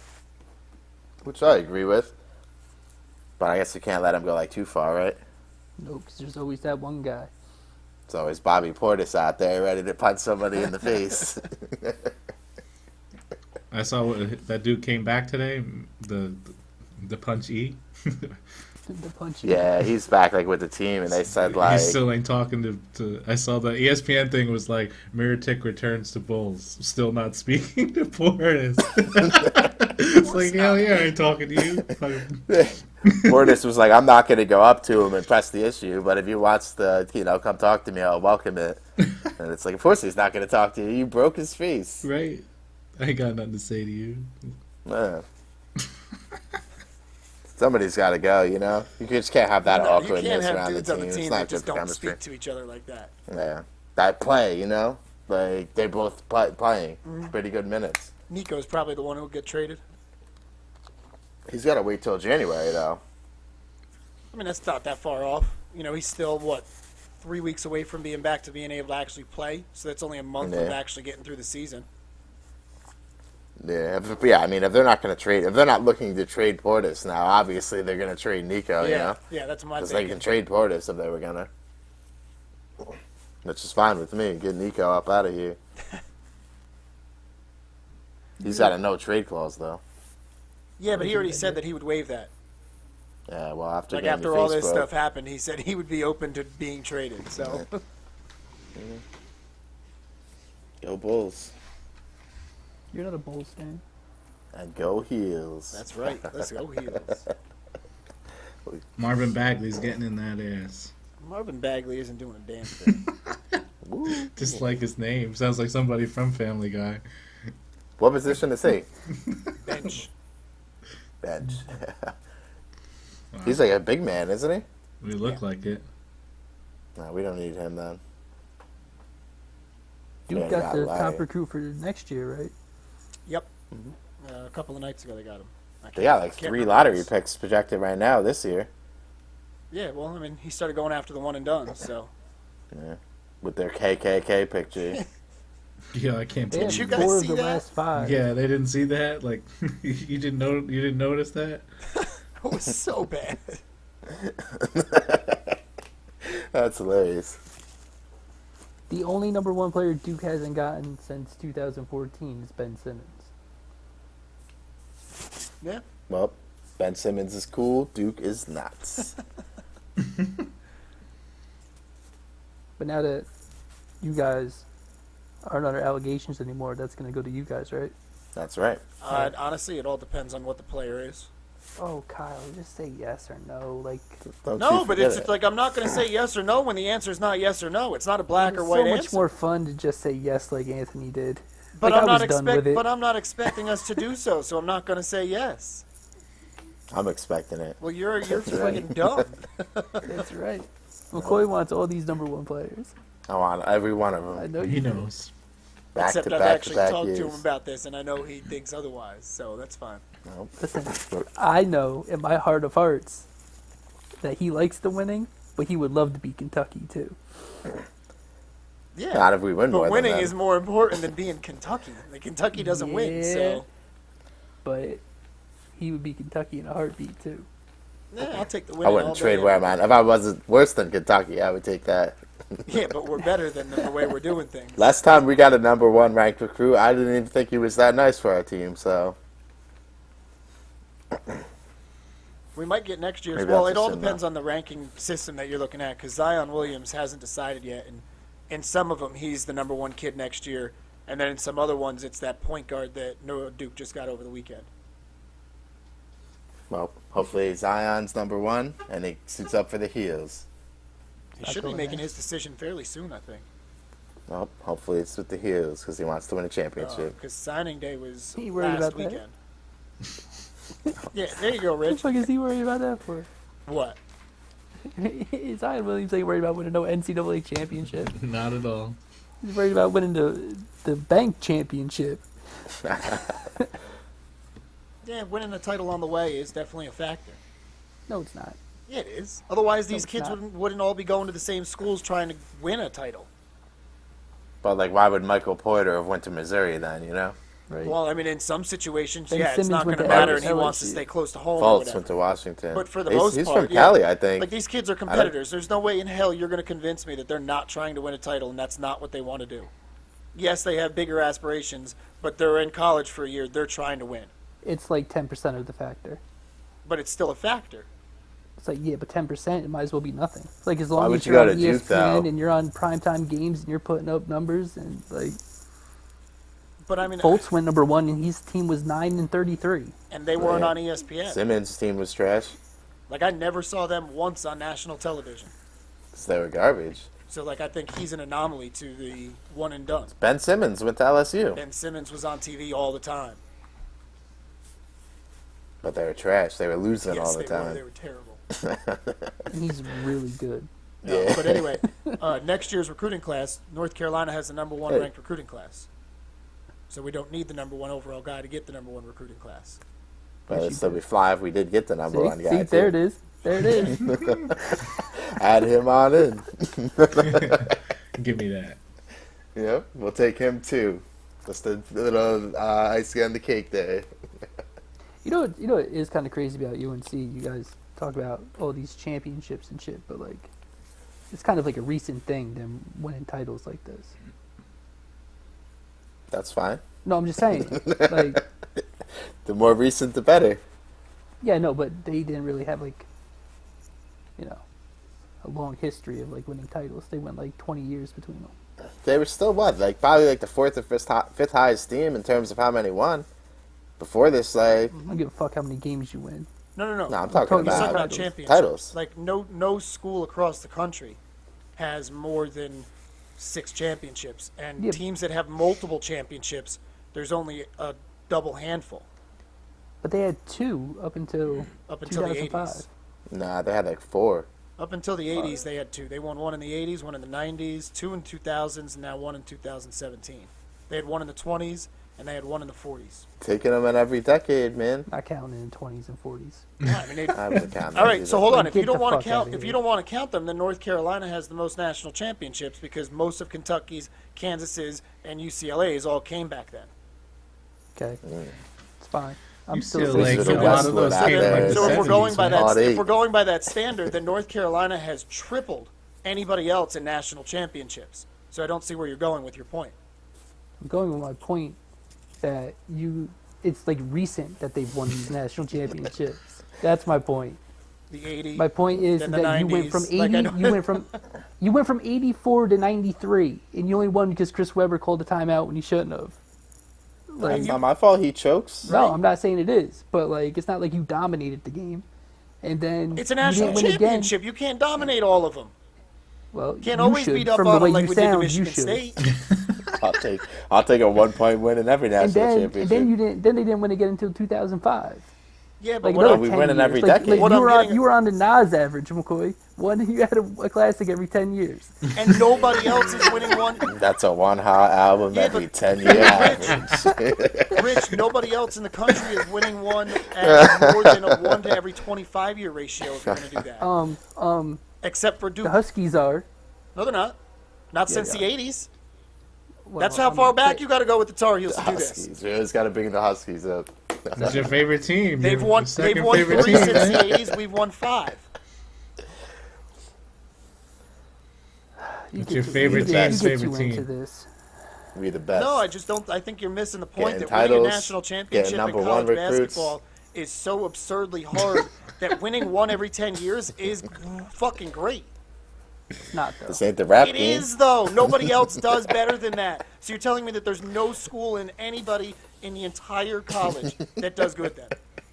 Which I agree with. But I guess you can't let him go like too far, right? No, because there's always that one guy. It's always Bobby Portis out there ready to punch somebody in the face. I saw that dude came back today. The punch E. The punch. Yeah, he's back like with the team, and they said like, He still ain't talking to. I saw the ESPN thing was like Miritic returns to Bulls, still not speaking to Portis. It's like hell yeah, I ain't talking to you. Fucking- Portis was like, I'm not going to go up to him and press the issue, but if you want to, come talk to me, I'll welcome it. And it's like, of course he's not going to talk to you. You broke his face. Right. I ain't got nothing to say to you. Man. Somebody's got to go, You just can't have that No, you awkwardness can't have around the dudes on team. the It's team not that good just for don't chemistry. speak to each other like that. Yeah. That play, Like, they both playing pretty good minutes. Nico's probably the one who'll get traded. He's got to wait till January, though. I mean, that's not that far off. He's still, 3 weeks away from being back to being able to actually play. So that's only a month of Yeah. actually getting through the season. Yeah, if they're not going to trade, if they're not looking to trade Portis now, obviously they're going to trade Nico, Yeah, that's my Because they thing. can trade Portis if they were going to. Which is fine with me. Get Nico up out of here. He's got a no trade clause, though. Yeah, but he already said that he would waive that. Yeah, well, after Like getting after your all face this broke. stuff happened, he said he would be open to being traded. So Go Bulls. You're not a Bulls fan. And go Heels. that's right. Let's go Heels. Marvin Bagley's getting in that ass. Marvin Bagley isn't doing a damn thing. Woo. Just like his name. Sounds like somebody from Family Guy. What position is he? Bench. Bench. He's like a big man, isn't he? We look like it. No, we don't need him then. Duke Yeah, got not the lying. top recruit for next year, right? Yep. A couple of nights ago they got him. They got like Can't 3 remember lottery this. picks projected right now this year. Yeah, well, I mean, he started going after the one and done. So Yeah. With their KKK picture. Yeah, I can't They believe had you it. guys 4 of see the that? last 5. Yeah, they didn't see that. Like, you didn't notice that. It was so bad. That's hilarious. The only number 1 player Duke hasn't gotten since 2014 is Ben Simmons. Yeah. Well, Ben Simmons is cool. Duke is not. But now that you guys aren't under allegations anymore, that's going to go to you guys, right? That's right. Honestly, it all depends on what the player is. Oh, Kyle, just say yes or no. Like, Don't No, you but forget it's it. like I'm not going to say yes or no when the answer is not yes or no. It's not a black it's or white so much answer. more fun to just say yes like Anthony did. But Like, I'm I not was done with it. But I'm not expecting us to do so. So I'm not going to say yes. I'm expecting it. Well, you're fucking dumb. That's right. McCoy wants all these number 1 players. I want every one of I them. know He you do. knows. Back Except to I've back to actually back talked years. to him about this, and I know he thinks otherwise. So that's fine. Nope. Listen, I know in my heart of hearts that he likes the winning, but he would love to beat Kentucky too. Yeah. Not if we win more But than winning them. is more important than being Kentucky. Like Kentucky doesn't win, Yeah. so But he would beat Kentucky in a heartbeat too. yeah, I'll take the win. I wouldn't trade where I'm at. If I wasn't worse than Kentucky, I would take that. Yeah, but we're better than the way we're doing things. Last time we got a number 1 ranked recruit, I didn't even think he was that nice for our team. So We might get next year's. Maybe Well, that's it a all sin, depends though. on the ranking system that you're looking at, because Zion Williams hasn't decided yet, and in some of them he's the number 1 kid next year, and then in some other ones it's that point guard that Noah Duke just got over the weekend. well, hopefully Zion's number 1 and he suits up for the heels. He Not should be going making there. his decision fairly soon, I think. Well, hopefully it's with the heels because he wants to win a championship. Because signing day was He worried last about that? weekend. Yeah, there you go, What the Rich. fuck is he worried about that for? What? Zion Williams ain't worried about winning no NCAA championship. Not at all. He's worried about winning the bank championship. Yeah, winning the title on the way is definitely a factor. No, it's not. Yeah, it is. Otherwise, these it's kids not. wouldn't all be going to the same schools trying to win a title. But like, why would Michael Porter have went to Missouri then? You know, Right. Well, I mean, in some situations, Ben yeah, it's Simmons not going went to to matter, and he wants to LSU. stay close to home or Fultz whatever. went to Washington. But for the he's, most he's part, from yeah. Cali, I think. Like, these kids are competitors. There's no way in hell you're going to convince me that they're not trying to win a title, and that's not what they want to do. Yes, they have bigger aspirations, but they're in college for a year. They're trying to win. It's like 10% of the factor. But it's still a factor. It's like, yeah, but 10%, it might as well be nothing. Like, as Why long would as you you're go on to Duke, ESPN though? and you're on primetime games and you're putting up numbers, and, like, But, I mean, Fultz went number 1 and his team was 9-33. and they weren't Yeah. on ESPN. Simmons' team was trash Like, I never saw them once on national television. because they were garbage. So, like, I think he's an anomaly to the one and done. Ben Simmons went to LSU, Ben Simmons was on TV all the time. but they were trash. They were losing Yes, all the they were. time. They were terrible. And he's really good. Yeah. But anyway, next year's recruiting class, North Carolina has the number 1 Hey. ranked recruiting class. So we don't need the number 1 overall guy to get the number 1 recruiting class. But it'd still be fly if we did get the number 1 guy. See, there it too. is. There it is. Add him on in. Give me that. Yep, we'll take him too. Just a little icing on the cake there. You know what is kind of crazy about UNC? You guys talk about all these championships and shit, but, like, it's kind of like a recent thing, them winning titles like this. That's fine. No, I'm just saying. Like, The more recent, the better. yeah, no, but they didn't really have, like, you know, a long history of, like, winning titles. They went, like, 20 years between them. They were still what, like probably like the fourth or fifth highest team in terms of how many won. Before this, like, I don't give a fuck how many games you win. No. no, I'm talking talking He's talking about about championships. titles. Like, no school across the country has more than 6 championships. And Yeah. teams that have multiple championships, there's only a double handful But they had 2 up until up until the 2005. 80s. Nah, they had like 4. Up until the 80s, they had 2. They won 1 in the 80s, 1 in the 90s, 2 in 2000s, and now 1 in 2017. They had 1 in the 20s, and they had one in the 40s. Taking them in every decade, man. Not counting in 20s and 40s. Yeah, I mean, they, I would count all right, these so as- hold on. If Get you don't the want fuck to count, outta if here. you don't want to count them, then North Carolina has the most national championships because most of Kentucky's, Kansas's, and UCLA's all came back then. Okay, it's fine. I'm UCLA, still These are a the lot of those Westwood came out like there. the So if we're going 70s, by man. that, Odd if eight. we're going by that standard, then North Carolina has tripled anybody else in national championships. So I don't see where you're going with your point. I'm going with my point that it's like recent that they've won these national championships. That's my point. The 80. My point is Then the that you went 90s, from 80, like I know- you went from 84 to 93, and you only won because Chris Webber called a timeout when he shouldn't have. Like, It's not my fault he chokes. no, I'm not saying it is, but like it's not like you dominated the game, and then It's a you national didn't win again. championship. You can't dominate all of them. Well, Can't you always should. beat up From on the way them like you we did to sound, Michigan you should. State. I'll take a 1 point win in every national And championship. then you didn't. Then they didn't win again until 2005. Yeah, but Like what another I'm, we 10 win in years. every Like, decade. What you I'm were getting- on, you were on the Nas average, McCoy. You had a classic every 10 years. and nobody else is winning one. That's a one hot album Yeah, every but- 10-year average. Rich, nobody else in the country is winning one at more than a 1 to every 25-year ratio if you're going to do that. Except for Duke. The Huskies are. No, they're not. Not since they the are. 80s. Well, That's how I'm far not back saying- you got to go with the Tar Heels The to do this. Huskies. We always got to bring the Huskies up. That's your favorite team. They've Your won. They've second won favorite 3 team, since man. the 80s. We've won 5. You What's get your too- favorite you get team's too favorite into team? this. We the best. No, I just don't. I think you're missing the point Getting that winning a titles, national getting championship in number college one recruits. basketball is so absurdly hard that winning one every 10 years is fucking great. It's not though. This ain't the rap It game. is though. Nobody else does better than that. So you're telling me that there's no school in anybody in the entire college that does good then?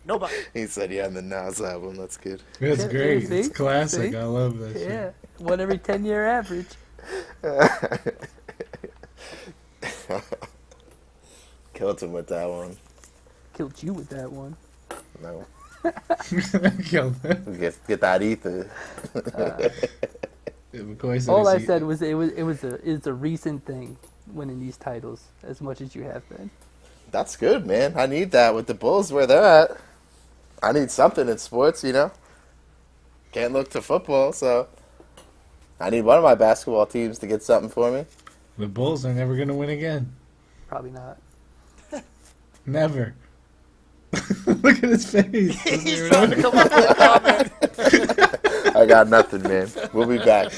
Nobody. He said, yeah, on the Nas album. That's good. That's Yeah, great. see? It's classic. See? I love that shit. Yeah, one every 10-year average. Killed him with that one. Killed you with that one. No. Killed it. Get that ether. McCoy said All I it's- said was it's a recent thing winning these titles as much as you have been. That's good, man. I need that with the Bulls where they're at. I need something in sports, you know? Can't look to football, so I need one of my basketball teams to get something for me. the Bulls are never gonna win again. Probably not. Never. Look at his face. He's trying to come up with a comment. I got nothing, man. We'll be back.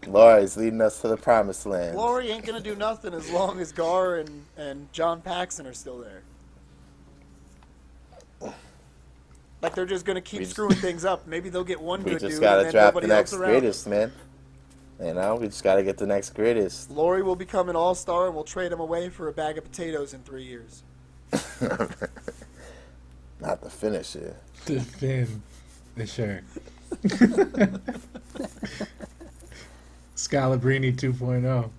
Laura's leading us to the promised land. Laurie ain't gonna do nothing as long as Gar and John Paxson are still there. Like they're just gonna keep We- screwing things up. Maybe they'll get one We good just dude gotta and then draft the nobody else next around. greatest, man. You know, we just gotta get the next greatest. Laurie will become an all-star and we'll trade him away for a bag of potatoes in 3 years. Not the finisher. The Finn. Sure. Scalabrini 2.0.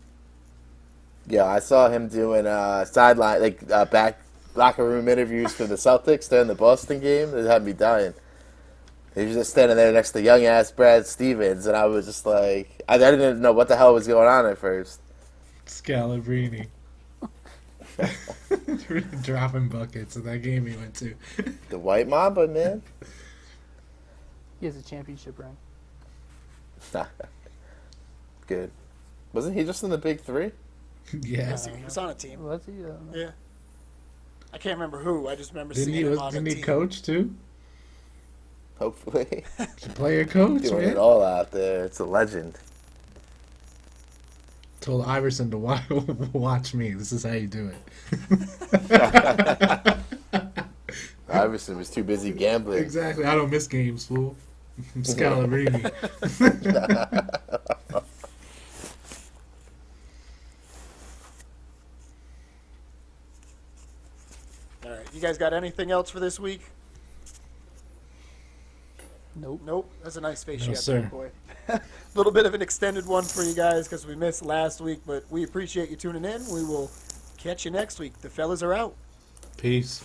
Yeah, I saw him doing sideline, back locker room interviews for the Celtics during the Boston game. It had me dying. He was just standing there next to young ass Brad Stevens, and I was just like, I didn't know what the hell was going on at first. Scalabrini. Dropping buckets in that game he went to. The White Mamba, man. He has a championship ring. Good. Wasn't he just in the Big Three? Yes. He was on a team. Was he? I don't know. Yeah. I can't remember who. I just remember Didn't seeing he, him on didn't a he team. coach too? Hopefully. He's a player coach, Doing it man. all out there. It's a legend. Told Iverson to watch me. This is how you do it. Iverson was too busy gambling. Exactly. I don't miss games, fool. I'm Scalabrini. All right. You guys got anything else for this week? Nope. Nope. That's a nice face No, you got sir. there, boy. A little bit of an extended one for you guys because we missed last week, but we appreciate you tuning in. We will catch you next week. The fellas are out. Peace.